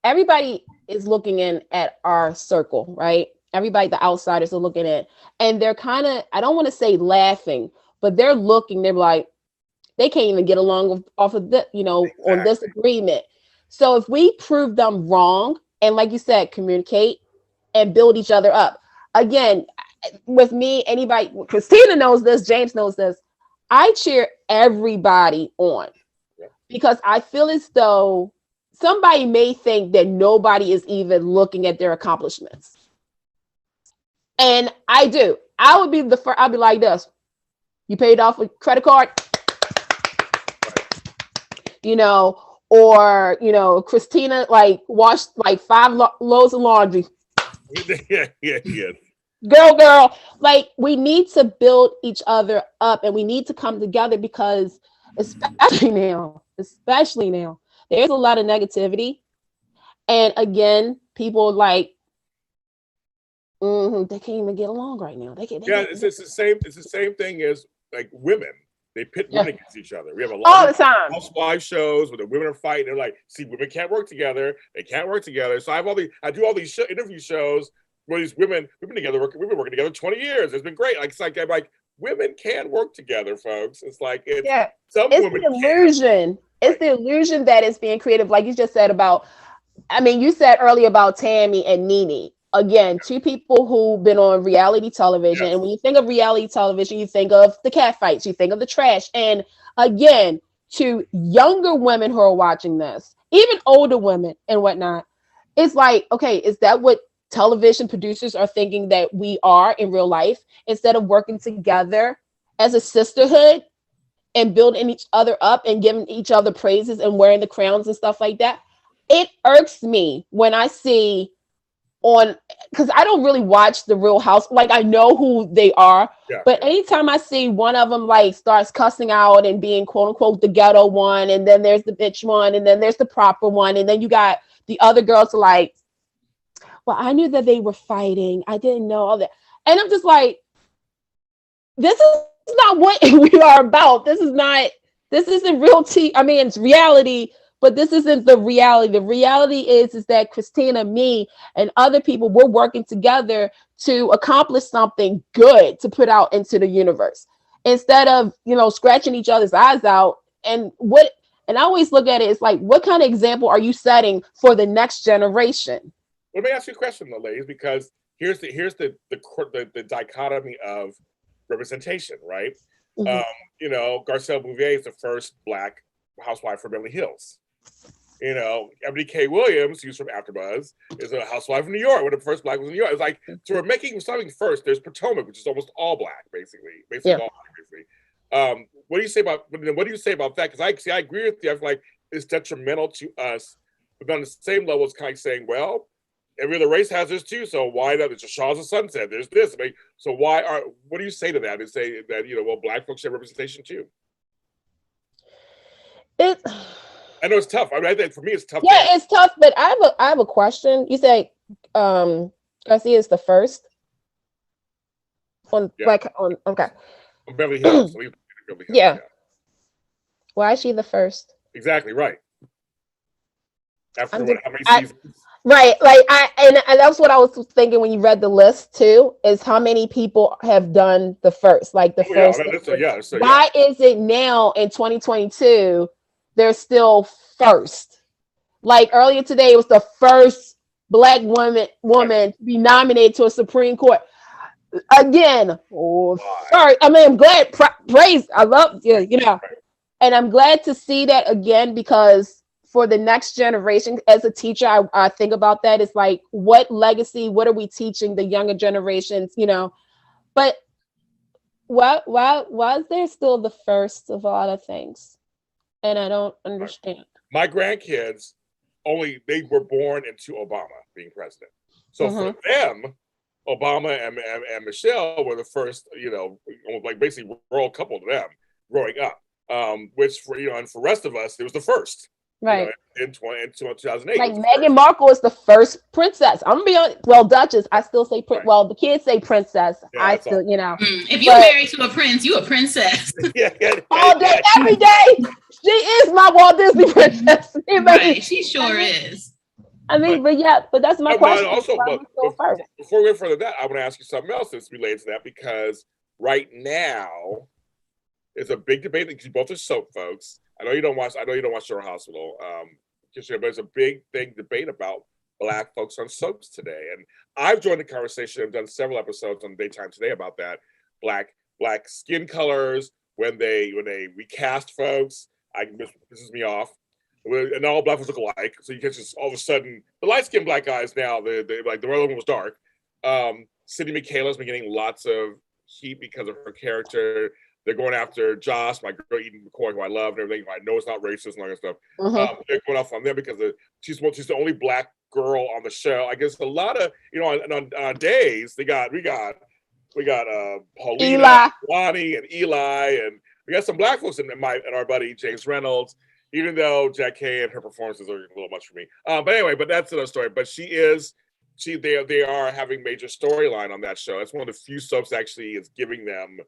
everybody is looking in at our circle, right? Everybody, the outsiders are looking at, and they're kind of, I don't want to say laughing, but they're looking, they're like, they can't even get along off of the, on this agreement. So if we prove them wrong, and like you said, communicate and build each other up. Again, with me, anybody, Christina knows this, James knows this. I cheer everybody on because I feel as though somebody may think that nobody is even looking at their accomplishments. And I do. I would be the first, I'll be like this. You paid off a credit card, or, Christina like washed like 5 loads of laundry. Yeah. Girl, like we need to build each other up and we need to come together because especially now, there's a lot of negativity. And again, people like, they can't even get along right now. It's the same thing as like women. They pit women against each other. We have a lot all of the time housewife shows where the women are fighting. They're like, see, women can't work together. They can't work together. So I do all these interview shows where these women together. We've been working together 20 years. It's been great. Like I'm like, women can work together, folks. It's like some women the illusion. It's the illusion that is being created. Like you just said about. I mean, you said earlier about Tammy and Nene. Again, 2 people who've been on reality television. Yes. And when you think of reality television, you think of the cat fights, you think of the trash. And again, to younger women who are watching this, even older women and whatnot, it's like, okay, is that what television producers are thinking that we are in real life? Instead of working together as a sisterhood and building each other up and giving each other praises and wearing the crowns and stuff like that. It irks me when I see because I don't really watch the Real House. Like I know who they are, but anytime I see one of them like starts cussing out and being quote unquote the ghetto one, and then there's the bitch one, and then there's the proper one, and then you got the other girls like, well, I knew that they were fighting. I didn't know all that, and I'm just like, this is not what we are about. This isn't real tea. I mean, it's reality. But this isn't the reality. The reality is that Christina, me, and other people, we're working together to accomplish something good to put out into the universe instead of, scratching each other's eyes out. And I always look at it, it's like, what kind of example are you setting for the next generation? Let me ask you a question, though, ladies, because here's the dichotomy of representation, right? Mm-hmm. Garcelle Bouvier is the first Black housewife from Beverly Hills. Ebony K. Williams, who's from AfterBuzz, is a housewife in New York. One of the first Black was in New York. It's like, so we're making something first. There's Potomac, which is almost all Black, basically all Black, basically. What do you say about that? Because I agree with you. I feel like it's detrimental to us, but on the same level, it's kind of saying, well, every other race has this too. So why not? It's a Shaw's of Sunset. There's this. I mean, so what do you say to that? And say that Black folks have representation too. I know it's tough. I mean, I think for me it's tough. Yeah, it's tough. But I have a question. You say Garcia is the first on Black on okay. On Beverly Hills. Beverly Hills. Yeah. Why is she the first? Exactly right. After how many seasons? Right, like and that's what I was thinking when you read the list too. Is how many people have done the first, like the first. Why is it now in 2022? They're still first. Like earlier today, it was the first Black woman to be nominated to a Supreme Court. Again, sorry. I mean, I'm glad. Praise. I love and I'm glad to see that again because for the next generation, as a teacher, I think about that. It's like, what legacy? What are we teaching the younger generations? But why is there still the first of a lot of things? And I don't understand. My grandkids they were born into Obama being president. So for them, Obama and Michelle were the first, like basically royal couple to them growing up. Which for and for the rest of us, it was the first. Right. In 2008. Like Meghan Markle is the first princess. I'm gonna be honest. Well, Duchess, I still say well, the kids say princess. Yeah, I still, If you're married to a prince, you a princess. All day, every day. She is my Walt Disney princess. Right, she sure is. I mean, but that's my question. Also, before we go further that, I want to ask you something else that's related to that because right now it's a big debate because you both are soap folks. I know you don't watch Real Hospital, there's a big debate about Black folks on soaps today. And I've joined the conversation. I've done several episodes on Daytime Today about that. Black skin colors, when they recast folks, pisses me off. And all Black folks look alike. So you can just all of a sudden, the light-skinned Black guys now, they like the other one was dark. Sydney Michaela's been getting lots of heat because of her character. They're going after Joss, my girl Eden McCoy, who I love and everything. I know it's not racist and all that stuff. They're going off on them because she's the only Black girl on the show. I guess a lot of, on days we got Paulina, Lonnie, and Eli, and we got some Black folks and our buddy James Reynolds. Even though Jack Kay and her performances are a little much for me. But anyway, that's another story. But they are having major storyline on that show. It's one of the few soaps actually is giving them,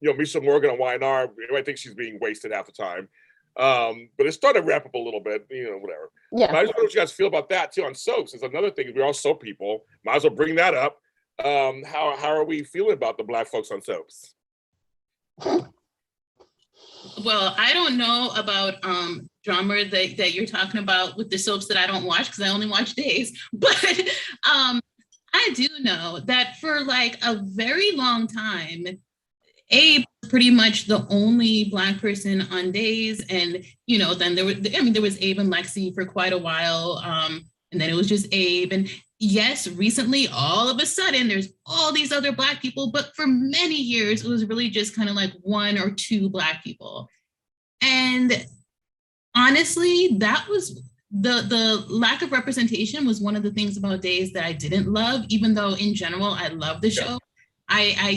Misha Morgan on YNR. I think she's being wasted half the time. But it's starting to wrap up a little bit, whatever. Yeah. But I just wonder what you guys feel about that too on soaps. It's another thing. We're all soap people. Might as well bring that up. How are we feeling about the Black folks on soaps? Well, I don't know about drama that you're talking about with the soaps that I don't watch because I only watch days. But I do know that for like a very long time, Abe was pretty much the only Black person on days. And, then there was Abe and Lexi for quite a while. And then it was just Abe. And yes, recently, all of a sudden, there's all these other Black people. But for many years, it was really just kind of like one or two Black people. And honestly, that was the lack of representation was one of the things about Days that I didn't love, even though in general, I love the show. I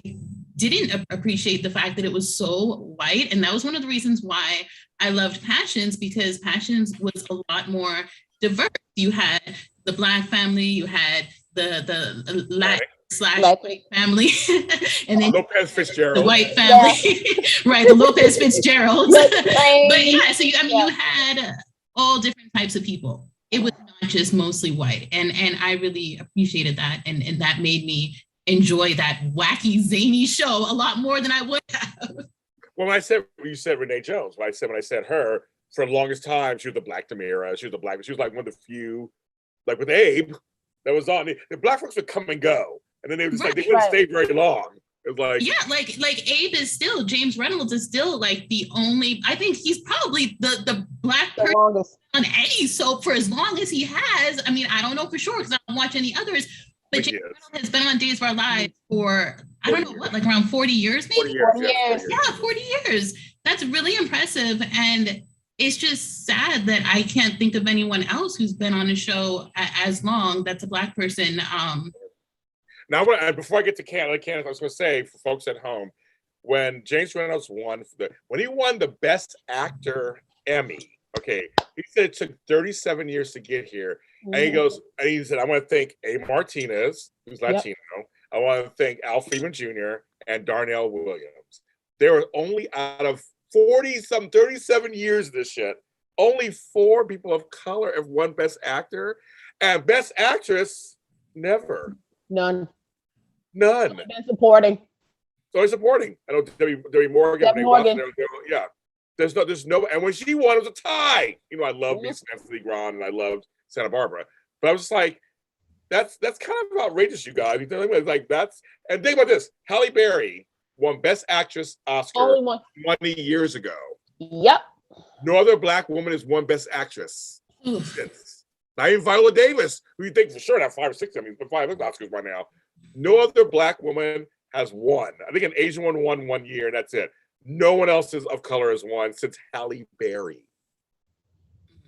didn't appreciate the fact that it was so white. And that was one of the reasons why I loved Passions, because Passions was a lot more diverse. You had the Black family, you had the Latin/white family, and then Lopez Fitzgerald, the white family, right? The Lopez Fitzgerald. But yeah, so you had all different types of people. It was not just mostly white, and I really appreciated that, and that made me enjoy that wacky, zany show a lot more than I would have. Well, you said Renee Jones. When I said her, for the longest time, she was the Black Demira. She was like one of the few, like with Abe, that was on. The Black folks would come and go, and then they were just they wouldn't stay very long. It was like Abe is still, James Reynolds is still like the only. I think he's probably the Black person on any soap for as long as he has. I mean, I don't know for sure because I don't watch any others. But James Reynolds has been on Days of Our Lives for, I don't know what, like around 40 years, maybe? 40 years. Yeah, 40 years. That's really impressive. And it's just sad that I can't think of anyone else who's been on a show as long that's a Black person. Now, before I get to Candice, I was going to say for folks at home, when James Reynolds won the Best Actor Emmy, okay, he said it took 37 years to get here. And he said, I want to thank A. Martinez, who's Latino. I want to thank Al Freeman Jr. and Darnell Williams. They were only out of 37 years of this shit. Only 4 people of color have won Best Actor. And Best Actress, never. None. Been supporting. It's always supporting. I know Debbie Morgan. There's no, and when she won, it was a tie. I love me some Nancy Grand and I loved Santa Barbara. But I was just like, that's kind of outrageous, you guys. You know, like and think about this. Halle Berry won Best Actress Oscar 20 years ago. Yep. No other Black woman has won Best Actress. Not even Viola Davis, who you think for sure have 5 or 6. I mean, 5 Oscars by now. No other Black woman has won. I think an Asian one won 1 year, and that's it. No one else of color has won since Halle Berry.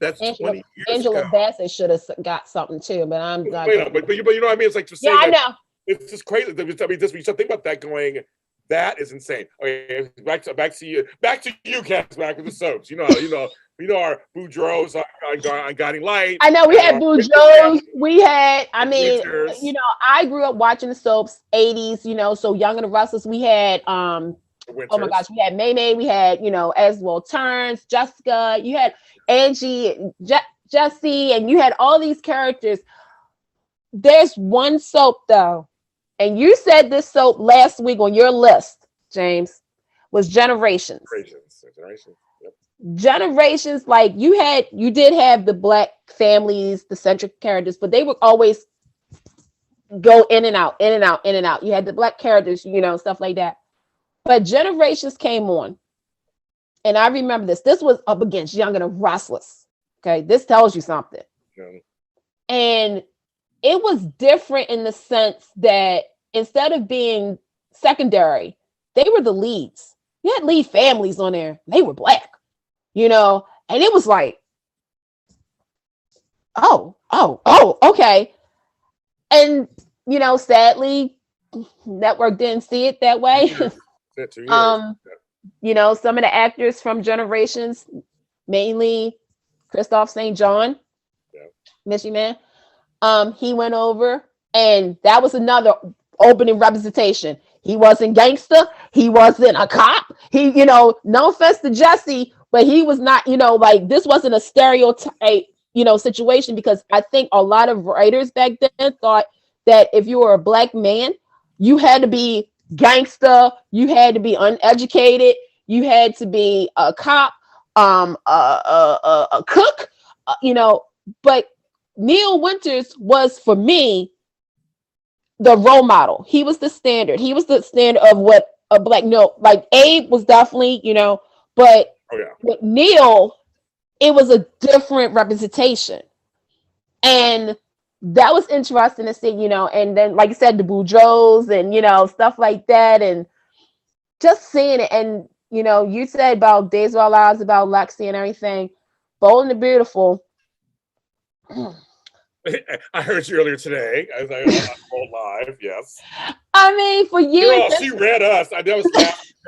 That's 20 years Angela ago. Bassett should have got something too, but I'm not. But you know what I mean? It's like to say I know. It's just crazy. I mean, just when you start thinking about that, going, that is insane. Okay, back to you, Candace Mack with the soaps. You know our Boudreaux's on Guiding Light. I know we had Boudreaux's. We had. I mean, Winters. I grew up watching the soaps, 80s. So Young and the Restless. We had. Winters. Oh my gosh, we had May. We had As Well Turns, Jessica. You had Angie, Jesse, and you had all these characters. There's one soap though, and you said this soap last week on your list, James, was Generations. Generations. Yep. Generations, like you did have the Black families, the centric characters, but they would always go in and out, in and out, in and out. You had the Black characters, stuff like that. But Generations came on, and I remember this was up against Young and the Restless. Okay, this tells you something. Yeah. And it was different in the sense that instead of being secondary, they were the leads. You had lead families on there. They were Black, and it was like, oh, okay. And, sadly, network didn't see it that way. 2 years. Some of the actors from Generations, mainly Christophe St. John, miss you, man. He went over, and that was another opening representation. He wasn't gangster. He wasn't a cop. He, no offense to Jesse, but he was not, this wasn't a stereotype, situation, because I think a lot of writers back then thought that if you were a Black man, you had to be gangster, you had to be uneducated, you had to be a cop, a cook, but Neil Winters was, for me, the role model. He was the standard. He was the standard of what a Black, like Abe was definitely, but with Neil, it was a different representation. And that was interesting to see, and then, like you said, the Boudreaux and, stuff like that. And just seeing it. And, you said about Days of Our Lives, about Lexi and everything. Bold and the Beautiful. I heard you earlier today. I was like, on live, yes. I mean, for years. Girl, she read us. I never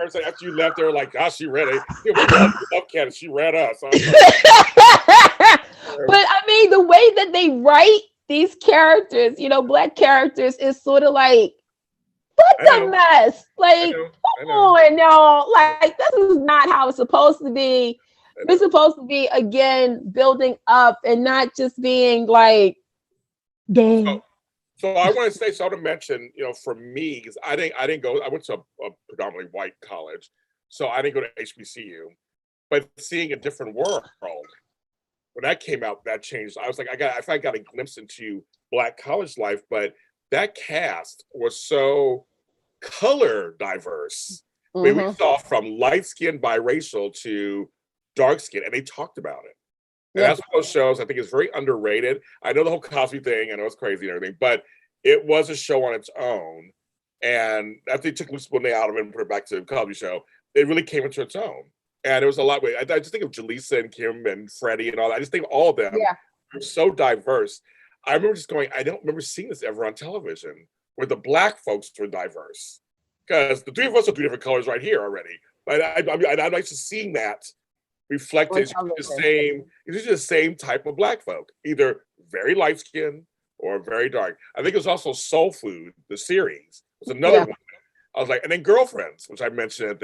said after you left, they were like, gosh, she read it. We love Candice. She read us. But I mean, the way that they write these characters, Black characters, is sort of like, what the mess? Like, come on, no. Like, this is not how it's supposed to be. It's supposed to be, again, building up and not just being like, dang. So I want to say, so to mention, for me, because I didn't go, I went to a predominantly white college, so I didn't go to HBCU, but seeing a different world, when that came out, that changed. I was like, I got a glimpse into Black college life, but that cast was so color diverse. I mean, we saw from light-skinned biracial to dark skin, and they talked about it. And that's one of those shows I think is very underrated. I know the whole Cosby thing, I know it's crazy and everything, but it was a show on its own. And after they took Lucy Bonet out of it and put it back to the Cosby Show, it really came into its own. And it was a lot. I just think of Jaleesa and Kim and Freddie and all that. I just think of all of them. Yeah. They're so diverse. I remember just going, I don't remember seeing this ever on television where the Black folks were diverse. Because the three of us are 3 different colors right here already. But I'm like just seeing that reflected it's the same type of Black folk, either very light skinned or very dark. I think it was also Soul Food, the series, was another one. I was like, and then Girlfriends, which I mentioned,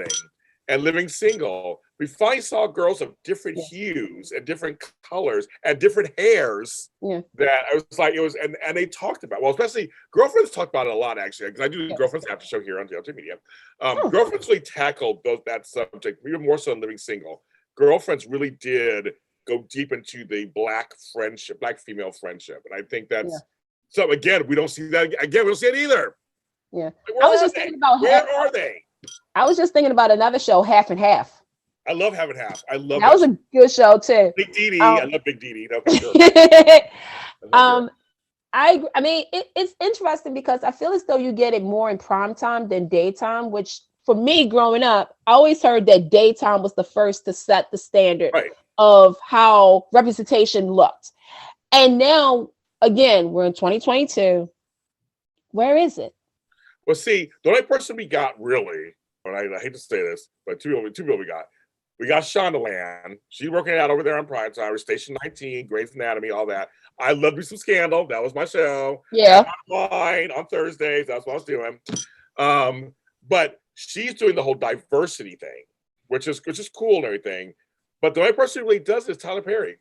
and Living Single. We finally saw girls of different hues and different colors and different hairs. That I was like, and they talked about, well, especially Girlfriends talked about it a lot, actually, because I do the Girlfriends after show here on the Media. Girlfriends really tackled that subject even more so than Living Single. Girlfriends really did go deep into the Black friendship, Black female friendship. And I think that's so, again, we don't see that again. We don't see it either. Yeah. Like, I was just thinking about where are they? I was just thinking about another show, Half and Half. I love Half and Half. I love that was a good show too. Big Dee. I love Big Dee. No, for sure. I mean, it's interesting because I feel as though you get it more in prime time than daytime, which for me growing up, I always heard that daytime was the first to set the standard of how representation looked. And now, again, we're in 2022. Where is it? Well, see, the only person we got really, and I hate to say this, but two people we got. We got Shondaland. She's working it out over there on Prime Time, Station 19, Grey's Anatomy, all that. I love me some Scandal. That was my show. Yeah. Online on Thursdays. That's what I was doing. But she's doing the whole diversity thing, which is cool and everything. But the only person who really does it is Tyler Perry.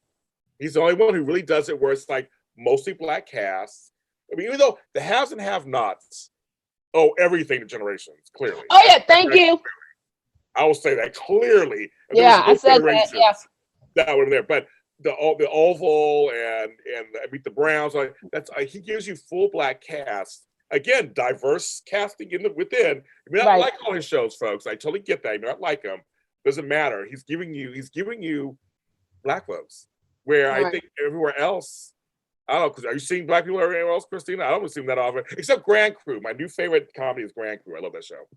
He's the only one who really does it where it's like mostly Black casts. I mean, even though the haves and have-nots owe everything to Generations, clearly. Oh, yeah. Thank you. I will say that clearly. If Yeah, there was I said that. Yeah. that would have been there. But the Oval and Meet the Browns, like that's he gives you full black cast. Again, diverse casting within. You may not Right. like all his shows, folks. I totally get that. You may not like them. Doesn't matter. He's giving you black folks. Where I think everywhere else, I don't know, because are you seeing black people everywhere else, Christina? I don't see them that often, except Grand Crew. My new favorite comedy is Grand Crew. I love that show.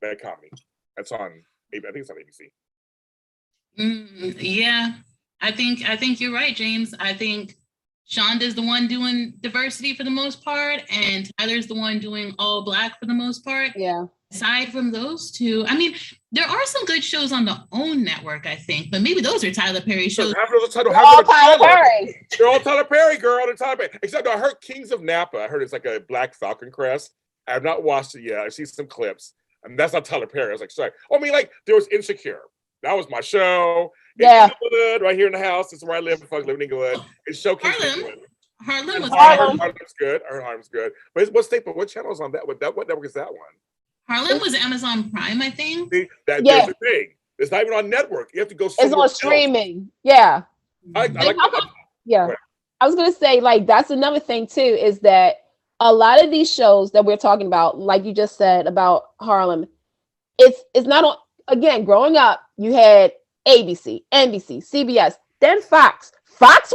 That comedy. That's on, I think it's on ABC. Yeah, I think you're right, James. I think Shonda's the one doing diversity for the most part, and Tyler's the one doing all black for the most part. Yeah. Aside from those two, I mean, there are some good shows on the OWN network, I think, but maybe those are Tyler Perry shows. They're all Tyler Perry. They're all Tyler Perry, girl. They're Tyler Perry. Except I heard Kings of Napa. I heard it's like a Black Falcon crest. I have not watched it yet. I've seen some clips. And that's not Tyler Perry. I was like, sorry. I mean, like, there was Insecure. That was my show. Yeah. Englewood, right here in the house. This is where I live. I live in Englewood. It showcased Harlem was Harlem's good. I heard Harlem's good. But what state? But what channel is on that? What network is that one? Harlem was Amazon Prime, I think. See, there's the thing. It's not even on network. You have to go. It's on streaming. Yeah. I like that. Yeah. I was gonna say, like, that's another thing too, is that a lot of these shows that we're talking about, like you just said about Harlem, it's not on. Again, growing up, you had ABC, NBC, CBS, then Fox. Fox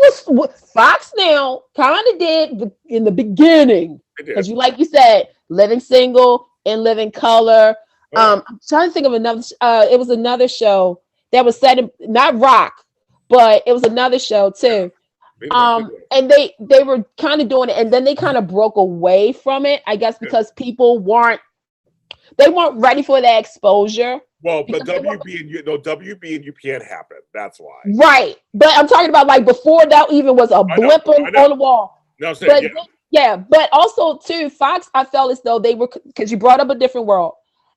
now kind of did in the beginning, because like you said, Living Single and Living Color. I'm trying to think of another. It was another show that was set in, not Rock, but it was another show too. And they were kind of doing it, and then they kind of broke away from it, I guess, because people weren't ready for that exposure. Well, but WB and UPN happened. That's why. Right. But I'm talking about, like, before that even was a blip on the wall. No, I'm saying, but also too, Fox, I felt as though they were, because you brought up A Different World.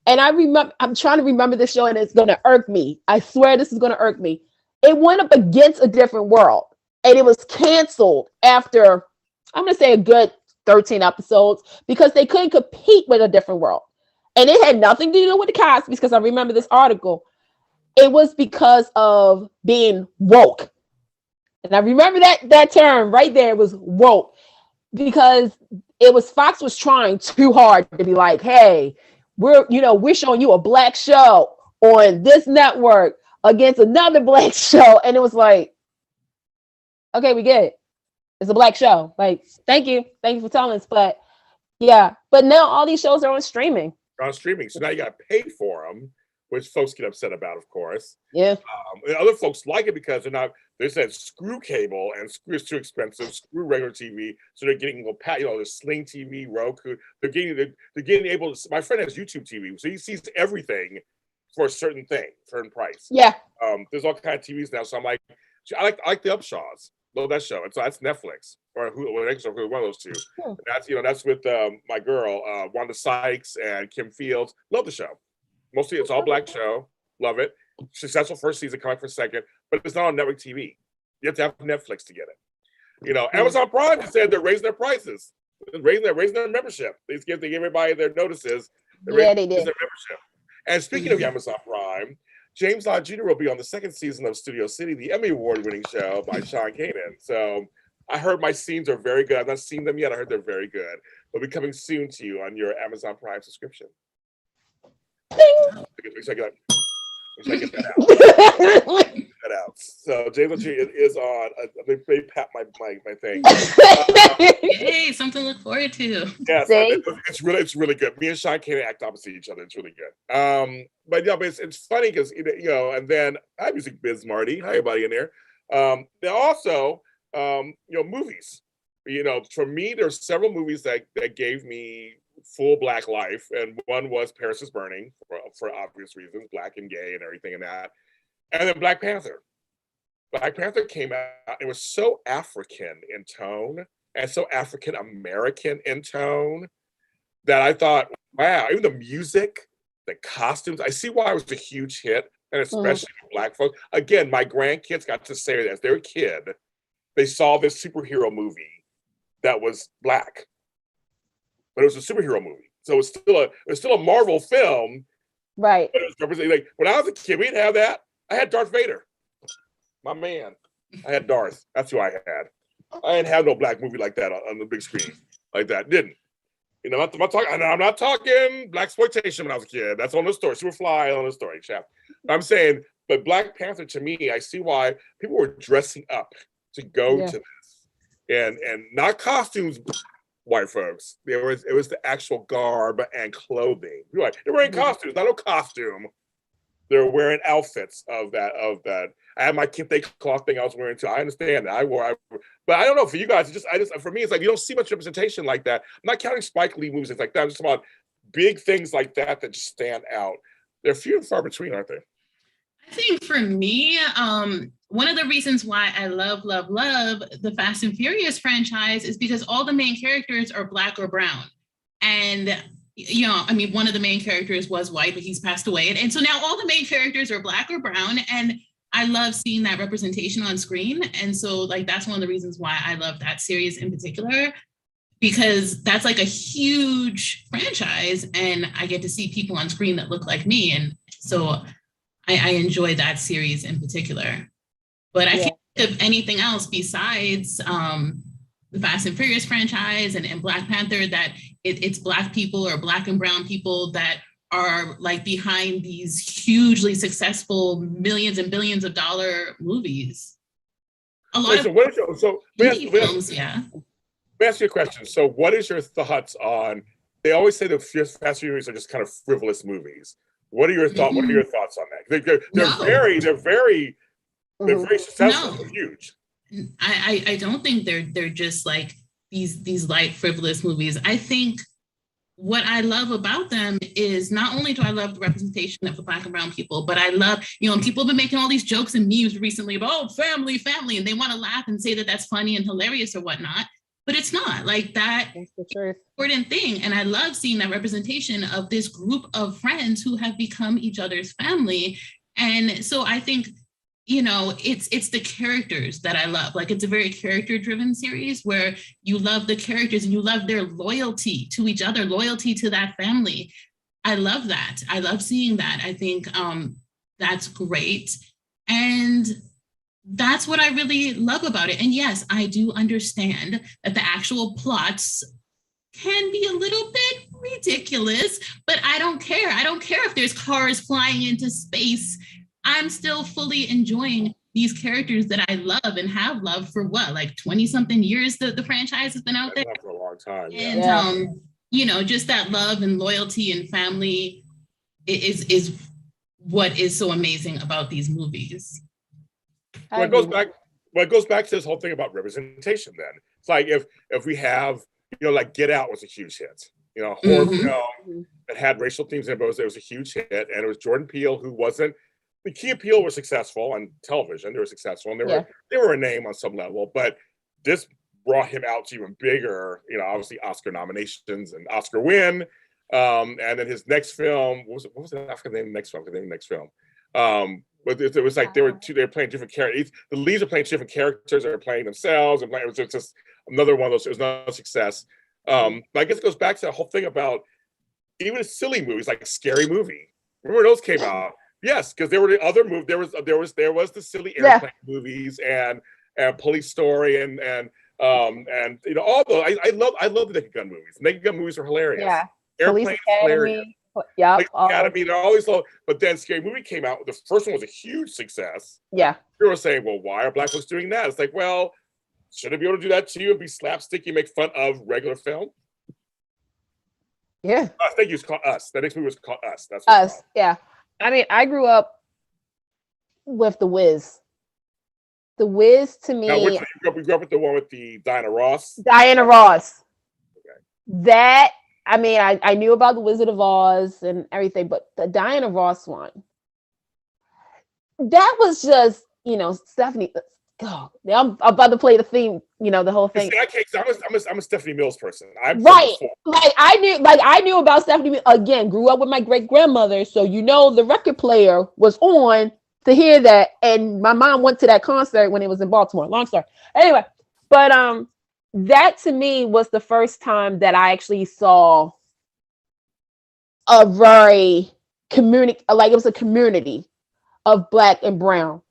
And I'm trying to remember this show, and it's going to irk me. I swear this is going to irk me. It went up against A Different World, and it was canceled after, I'm going to say, a good 13 episodes, because they couldn't compete with A Different World. And it had nothing to do with the Cosbys, because I remember this article. It was because of being woke. And I remember that term right there was woke, because it was Fox was trying too hard to be like, hey, we're showing you a black show on this network against another black show. And it was like, okay, we get it. It's a black show. Like, thank you for telling us. But yeah, but now all these shows are on streaming. So now you got to pay for them, which folks get upset about, of course. Yeah. And other folks like it because they said screw cable and it's too expensive, screw regular TV. So they're getting the Sling TV, Roku. They're getting able to. My friend has YouTube TV, so he sees everything for a certain price. Yeah. There's all kinds of TVs now, so I'm like, I like the Upshaws. Love that show. And so that's Netflix or Hulu, one of those two. Hmm. That's with my girl Wanda Sykes and Kim Fields. Love the show. Mostly it's all black show. Love it. Successful first season, coming for second, but it's not on network TV. You have to have Netflix to get it. Amazon Prime said they're raising their prices, raising their membership. They give everybody their notices. They did. Their membership. And speaking of Amazon Prime, James Lott Jr. will be on the second season of Studio City, the Emmy Award-winning show by Sean Kanan. So I heard my scenes are very good. I've not seen them yet. I heard they're very good. They'll be coming soon to you on your Amazon Prime subscription. I get that out. So James Lott Jr. is on. They pat my thing. Hey, something to look forward to. Yes, it's really good. Me and Sean Kanan act opposite each other. It's really good. But it's funny because and then hi, Music Biz Marty. Hi, everybody in there. They're also movies. For me, there's several movies that gave me full black life, and one was Paris is Burning for obvious reasons, black and gay and everything and that. And then Black Panther. Black Panther came out. It was so African in tone and so African American in tone that I thought, wow, even the music, the costumes, I see why it was a huge hit, and especially black folks. Again, my grandkids got to say that as their kid, they saw this superhero movie that was black, but it was a superhero movie. So it's still a Marvel film, Right. But it was representing, like, when I was a kid, we didn't have that. I had Darth Vader. My man. I had Darth. That's who I had. I didn't have no black movie like that on the big screen. Like that. Didn't. You know, I'm not talking black exploitation when I was a kid. That's on the story. Superfly on the story, chap. I'm saying, but Black Panther, to me, I see why people were dressing up to go to this. And not costumes, white folks. It was the actual garb and clothing. You're like, they're wearing costumes, not no costume. They're wearing outfits of that. I had my kente cloth thing I was wearing too. I understand that. But I don't know, for you guys, for me, it's like you don't see much representation like that. I'm not counting Spike Lee movies, things like that. I'm just about big things like that just stand out. They're few and far between, aren't they? I think for me, one of the reasons why I love the Fast and Furious franchise is because all the main characters are Black or brown. And, you know, I mean, one of the main characters was white, but he's passed away. And so now all the main characters are Black or brown. And I love seeing that representation on screen. And so, like, that's one of the reasons why I love that series in particular, because that's like a huge franchise and I get to see people on screen that look like me. And so I enjoy that series in particular. But I can't think of anything else besides the Fast and Furious franchise and Black Panther that it's Black people or Black and brown people that are like behind these hugely successful millions and billions of dollar movies. A lot of films, yeah. Let me ask you a question. So what is your thoughts on, they always say the Fast and Furious are just kind of frivolous movies. What are your thoughts? What are your thoughts on that? They're very successful. They're huge. I don't think they're just like these light frivolous movies. I think what I love about them is not only do I love the representation of the Black and brown people, but I love, you know, and people have been making all these jokes and memes recently about family, and they want to laugh and say that that's funny and hilarious or whatnot. But it's not like that. That's the truth. Important thing. And I love seeing that representation of this group of friends who have become each other's family. And so I think, you know, it's the characters that I love. Like, it's a very character-driven series where you love the characters and you love their loyalty to each other, loyalty to that family. I love that. I love seeing that. I think that's great. And that's what I really love about it. And yes, I do understand that the actual plots can be a little bit ridiculous, but I don't care. I don't care if there's cars flying into space. I'm still fully enjoying these characters that I love and have loved for what, like 20 something years that the franchise has been out there. For a long time. Yeah. And, you know, just that love and loyalty and family is what is so amazing about these movies. Well, it goes back to this whole thing about representation then. It's like if we have, you know, like Get Out was a huge hit. You know, horror film that had racial themes in it, but it was a huge hit. And it was Jordan Peele who wasn't, the Key and Peele were successful on television. They were successful and they were a name on some level, but this brought him out to even bigger, you know, obviously Oscar nominations and Oscar win. And then his next film, what was it? I forget the name of the next film. But it was like they were playing different characters. The leads are playing different characters. They were playing themselves, and it was just another one of those. It was not a success. But I guess it goes back to the whole thing about even silly movies like Scary Movie. Remember those came out? Yes, because there were the other movies. There was the silly airplane movies and Police Story and you know, all those. I love the Naked Gun movies. Naked Gun movies are hilarious. Yeah, Airplane Police Academy. Yeah, Academy. They're always low. But then Scary Movie came out. The first one was a huge success. Yeah. People were saying, well, why are Black folks doing that? It's like, well, should I be able to do that to you and be slapsticky, make fun of regular film? Yeah. I think it's called Us. That next movie was called Us. That's Us. Yeah. I mean, I grew up with The Wiz. The Wiz to me. Now, we grew up with the one with the Diana Ross. Diana Ross. Okay. That. I mean, I knew about the Wizard of Oz and everything, but the Diana Ross one, that was just, you know, Stephanie. God, I'm about to play the theme, you know, the whole thing. See, I'm a Stephanie Mills person. Like I knew about Stephanie. Again, grew up with my great grandmother, so you know the record player was on to hear that, and my mom went to that concert when it was in Baltimore. Long story. Anyway, but that to me was the first time that I actually saw a very community, like it was a community of Black and brown,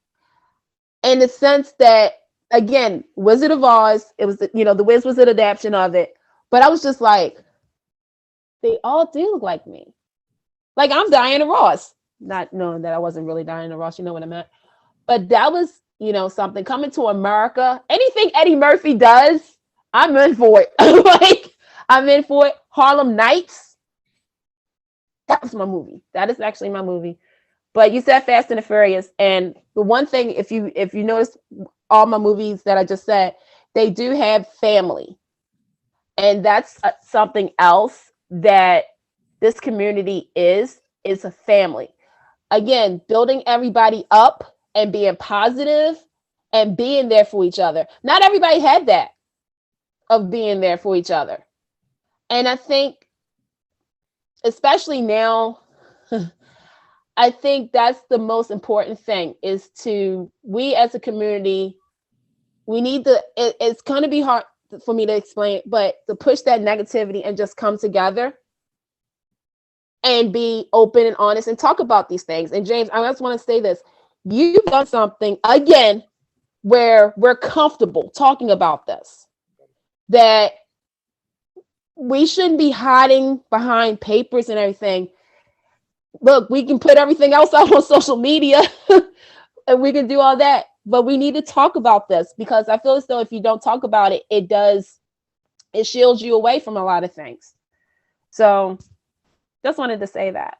in the sense that, again, Wizard of Oz, it was, the Wiz was an adaptation of it, but I was just like, they all do look like me. Like, I'm Diana Ross, not knowing that I wasn't really Diana Ross, you know what I meant. But that was, something coming to America. Anything Eddie Murphy does, I'm in for it. Like, I'm in for it. Harlem Nights, that was my movie. That is actually my movie. But you said Fast and the Furious, and the one thing, if you notice all my movies that I just said, they do have family, and that's something else that this community is a family. Again, building everybody up and being positive and being there for each other. Not everybody had that, of being there for each other. And I think, especially now, I think that's the most important thing, is we as a community, we need it's going to be hard for me to explain, but to push that negativity and just come together and be open and honest and talk about these things. And James, I just want to say this. You've done something, again, where we're comfortable talking about this, that we shouldn't be hiding behind papers and everything. Look, we can put everything else out on social media and we can do all that, but we need to talk about this, because I feel as though if you don't talk about it, it shields you away from a lot of things. So just wanted to say that.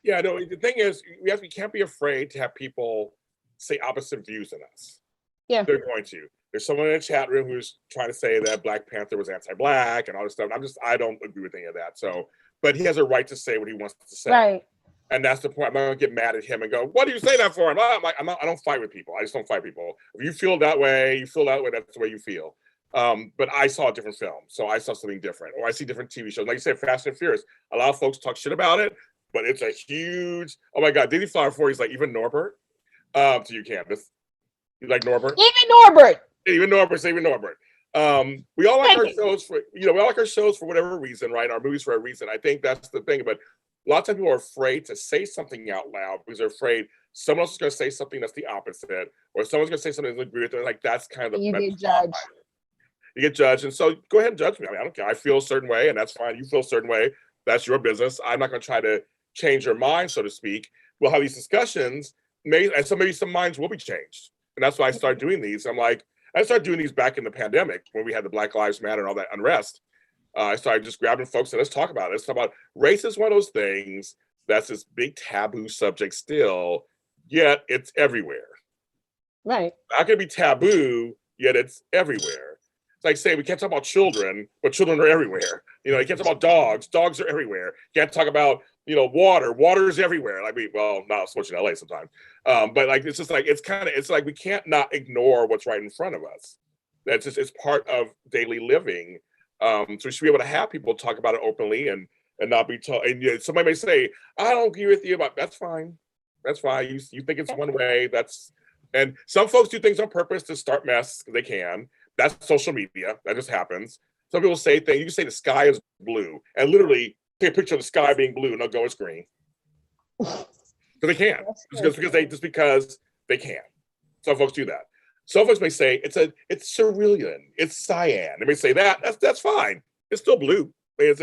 Yeah, no, the thing is, we can't be afraid to have people say opposite views than us. Yeah. They're going to. There's someone in the chat room who's trying to say that Black Panther was anti-Black and all this stuff. And I don't agree with any of that. So, but he has a right to say what he wants to say. Right. And that's the point. I'm not going to get mad at him and go, what do you say that for? I don't fight with people. I just don't fight people. If you feel that way, that's the way you feel. But I saw a different film. So I saw something different. Or I see different TV shows. Like you said, Fast and Furious. A lot of folks talk shit about it, but it's a huge, oh my God, Diddy Flower 4, he's like, even Norbert, to you, Candace. You like Norbert? Even Norbert. We all like our shows for whatever reason, right? Our movies for a reason. I think that's the thing. But a lot of times people are afraid to say something out loud because they're afraid someone else is going to say something that's the opposite, or someone's going to say something that's agree with them. Like, that's kind of you get judged. You get judged, and so go ahead and judge me. I mean, I don't care. I feel a certain way, and that's fine. You feel a certain way. That's your business. I'm not going to try to change your mind, so to speak. We'll have these discussions, maybe some minds will be changed. And that's why I started doing these. I started doing these back in the pandemic when we had the Black Lives Matter and all that unrest. I started just grabbing folks and let's talk about it. Let's talk about race is one of those things that's this big taboo subject still, yet it's everywhere. Right. Not going to be taboo, yet it's everywhere. It's like saying we can't talk about children, but children are everywhere. You can't talk about dogs. Dogs are everywhere. You can't talk about, water. Water is everywhere. Like not so much in LA sometimes. But like, it's just like, it's like we can't not ignore what's right in front of us. It's part of daily living. So we should be able to have people talk about it openly and not be told. And somebody may say, I don't agree with you about, that's fine. That's fine. You think it's one way. And some folks do things on purpose to start mess because they can. That's social media. That just happens. Some people say things. You can say the sky is blue and literally take a picture of the sky being blue and they'll go, it's green. Because they can. Just because they can. Some folks do that. Some folks may say it's cerulean, it's cyan. They may say that's fine. It's still blue. It's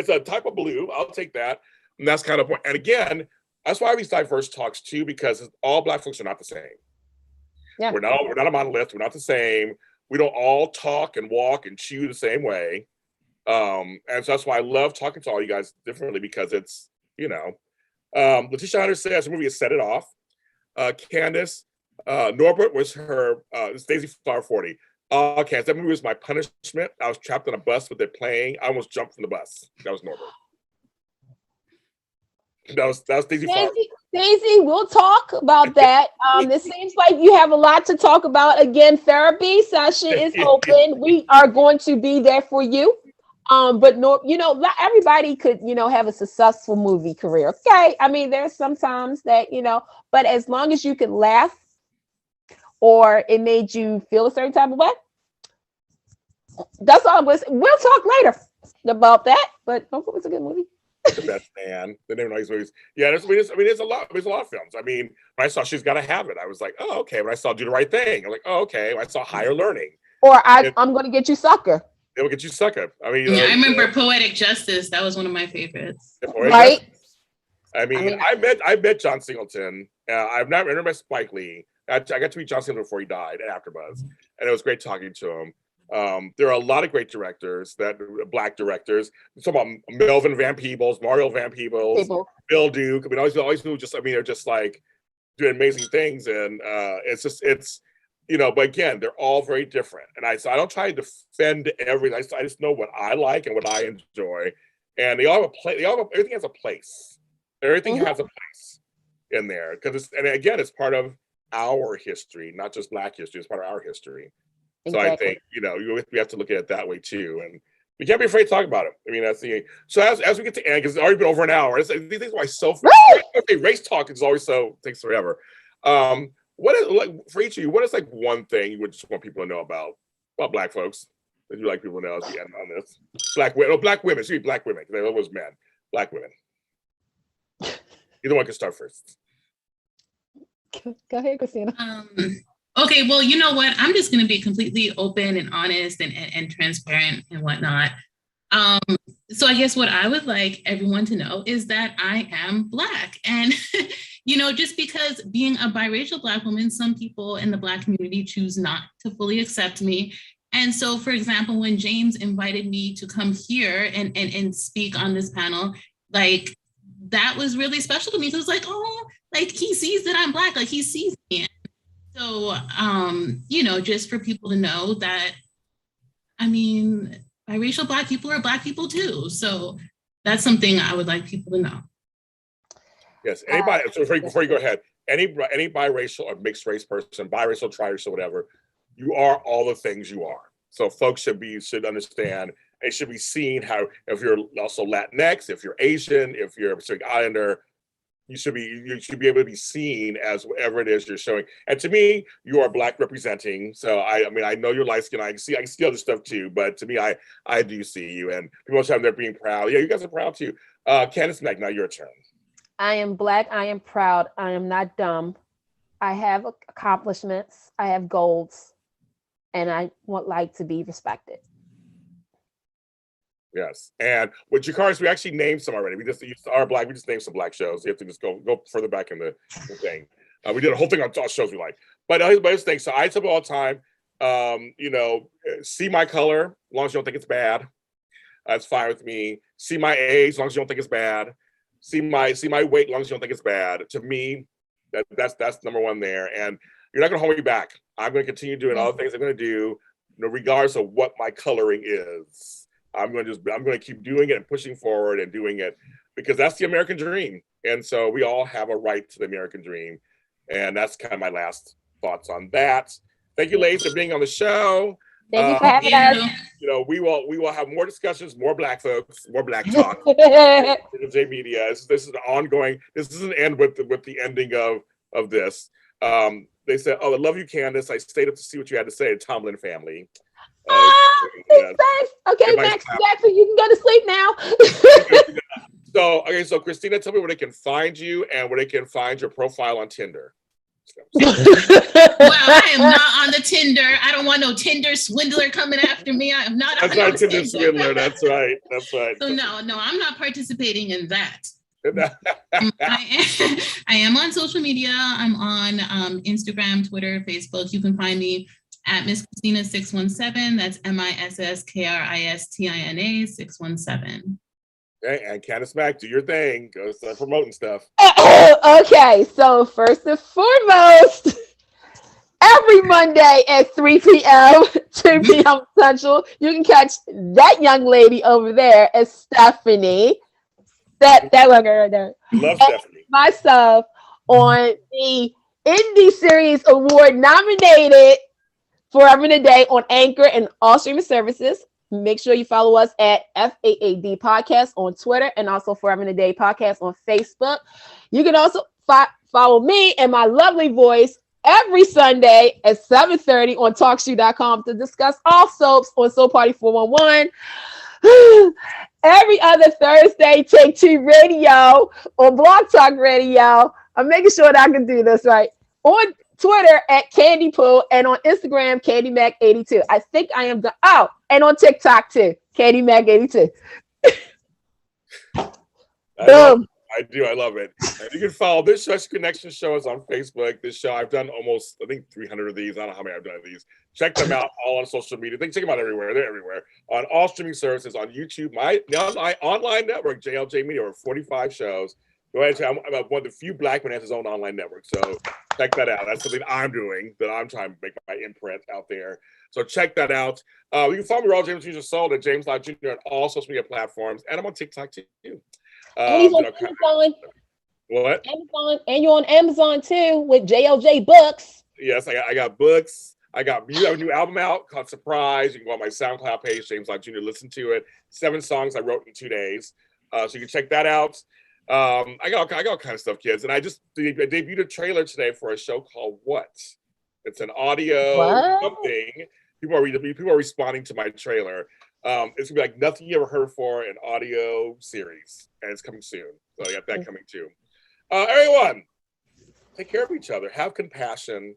a type of blue. I'll take that. And that's kind of point. And again, that's why these diverse talks too, because all Black folks are not the same. Yeah. We're not a monolith. We're not the same. We don't all talk and walk and chew the same way. And so that's why I love talking to all you guys differently, because it's, Letitia Hunter says the movie is Set It Off. Candice, Norbert was her, it's Daisy Flower 40. Okay, that movie was my punishment. I was trapped on a bus with it playing. I almost jumped from the bus. That was Norbert. That was Daisy Flower. Daisy, we'll talk about that. It seems like you have a lot to talk about. Again, therapy session is open. We are going to be there for you. But not everybody could, have a successful movie career. Okay. I mean, there's sometimes that, but as long as you can laugh or it made you feel a certain type of way, that's all I'm going to say. We'll talk later about that, but hopefully it's a good movie. The Best Man, the name of these movies. Yeah, there's a lot of films. I mean, when I saw She's Gotta Have It, I was like, oh, okay. When I saw Do the Right Thing, I'm like, oh, okay. When I saw Higher Learning. Or I'm gonna get you sucker. They will get you sucker. I mean, I remember Poetic Justice. That was one of my favorites. Right. Justice. I mean, I met John Singleton. I've never met Spike Lee. I got to meet John Singleton before he died at AfterBuzz, and it was great talking to him. There are a lot of great directors, Black directors. We're talking about Melvin Van Peebles, Mario Van Peebles, Bill Duke. I mean, always do they're just like doing amazing things, and it's but again, they're all very different. And so I don't try to defend everything. I just know what I like and what I enjoy, and they all have a place. Everything has a place. Everything has a place in there because it's part of our history, not just Black history. It's part of our history. Exactly. So I think, we have to look at it that way too. And we can't be afraid to talk about it. I mean, that's the, so as we get to end, because it's already been over an hour, these things why race talk is always takes forever. What is, like, for each of you, what is like one thing you would just want people to know about Black folks that you like people to know at the end on this? Black women, should be Black women, because it was men. Black women. Either one can start first. Go ahead, Christina. Okay, well, you know what? I'm just going to be completely open and honest and transparent and whatnot. So I guess what I would like everyone to know is that I am Black. And, just because being a biracial Black woman, some people in the Black community choose not to fully accept me. And so, for example, when James invited me to come here and speak on this panel, like, that was really special to me. So it was like, oh, like, he sees that I'm Black, like, he sees me. So, just for people to know that, I mean, biracial Black people are Black people too. So that's something I would like people to know. Yes. Anybody, so before you go ahead, any biracial or mixed race person, biracial, triracial, whatever, you are all the things you are. So folks should understand, it should be seen how, if you're also Latinx, if you're Asian, if you're a Pacific Islander, you should be able to be seen as whatever it is you're showing. And to me, you are Black representing. So I mean, I know you're light skinned. I can see other stuff too, but to me, I do see you. And people say they're being proud. Yeah, you guys are proud too. Candice Mack, now your turn. I am Black. I am proud. I am not dumb. I have accomplishments. I have goals, and I would like to be respected. Yes, and with Jakari's, we actually named some already. We just named some Black shows. You have to just go further back in the thing. We did a whole thing on shows we like. But here's the thing. So I tell people all the time, see my color, as long as you don't think it's bad. That's fine with me. See my age, as long as you don't think it's bad. See my weight, as long as you don't think it's bad. To me, that's number one there. And you're not gonna hold me back. I'm gonna continue doing all the things I'm gonna do, regardless of what my coloring is. I'm going to keep doing it and pushing forward and doing it because that's the American dream. And so we all have a right to the American dream. And that's kind of my last thoughts on that. Thank you, ladies, for being on the show. Thank you for having us. We will have more discussions, more Black folks, more Black talk. J Media. This is ongoing. This doesn't end with the ending of this. They said, "Oh, I love you, Candice. I stayed up to see what you had to say." Tomlin family. Thanks. Okay, Max Jackson, you can go to sleep now. So Christina, tell me where they can find you and where they can find your profile on Tinder. Well, I am not on the Tinder. I don't want no Tinder swindler coming after me. I am not on Tinder swindler. That's right. So no, I'm not participating in that. I am on social media. I'm on Instagram, Twitter, Facebook. You can find me at Miss Kristina 617. That's MISSKRISTINA 617. Okay, and Candace Mack, do your thing. Go start promoting stuff. Okay, so first and foremost, every Monday at 3 p.m., 2 p.m. Central, you can catch that young lady over there as Stephanie. That one girl right there. Love Stephanie. Myself on the Indie Series Award nominated Forever and a Day on Anchor and all streaming services. Make sure you follow us at FAAD Podcast on Twitter and also Forever and a Day Podcast on Facebook. You can also follow me and my lovely voice every Sunday at 7:30 on TalkShoe.com to discuss all soaps on Soap Party 411. every other Thursday, Take Two Radio or Blog Talk Radio. I'm making sure that I can do this right. On Twitter at Candy Poo and on Instagram, Candy Mack 82. I think I am done. Oh, and on TikTok too, Candy Mack 82. Boom. I do. I love it. And you can follow this Special Connection shows on Facebook. This show, I've done almost, I think, 300 of these. I don't know how many I've done of these. Check them out all on social media. Check them out everywhere. They're everywhere. On all streaming services, on YouTube, my online network, JLJ Media, over 45 shows. Go ahead and I'm one of the few black men that has his own online network. So check that out. That's something I'm doing, that I'm trying to make my imprint out there. So check that out. You can follow me, Raw James Jr. Soul, at James Lott Jr. on all social media platforms. And I'm on TikTok too. And he's on Amazon. What? Amazon, and you're on Amazon too with JLJ Books. Yes, I got books. I have a new album out called Surprise. You can go on my SoundCloud page, James Lott Jr. Listen to it. 7 songs I wrote in 2 days, so you can check that out. I got all kind of stuff, kids, and I debuted a trailer today for a show called What? It's an audio something. People are responding to my trailer. It's gonna be like nothing you ever heard before, an audio series, and it's coming soon. So I got that coming too. Everyone, take care of each other. Have compassion.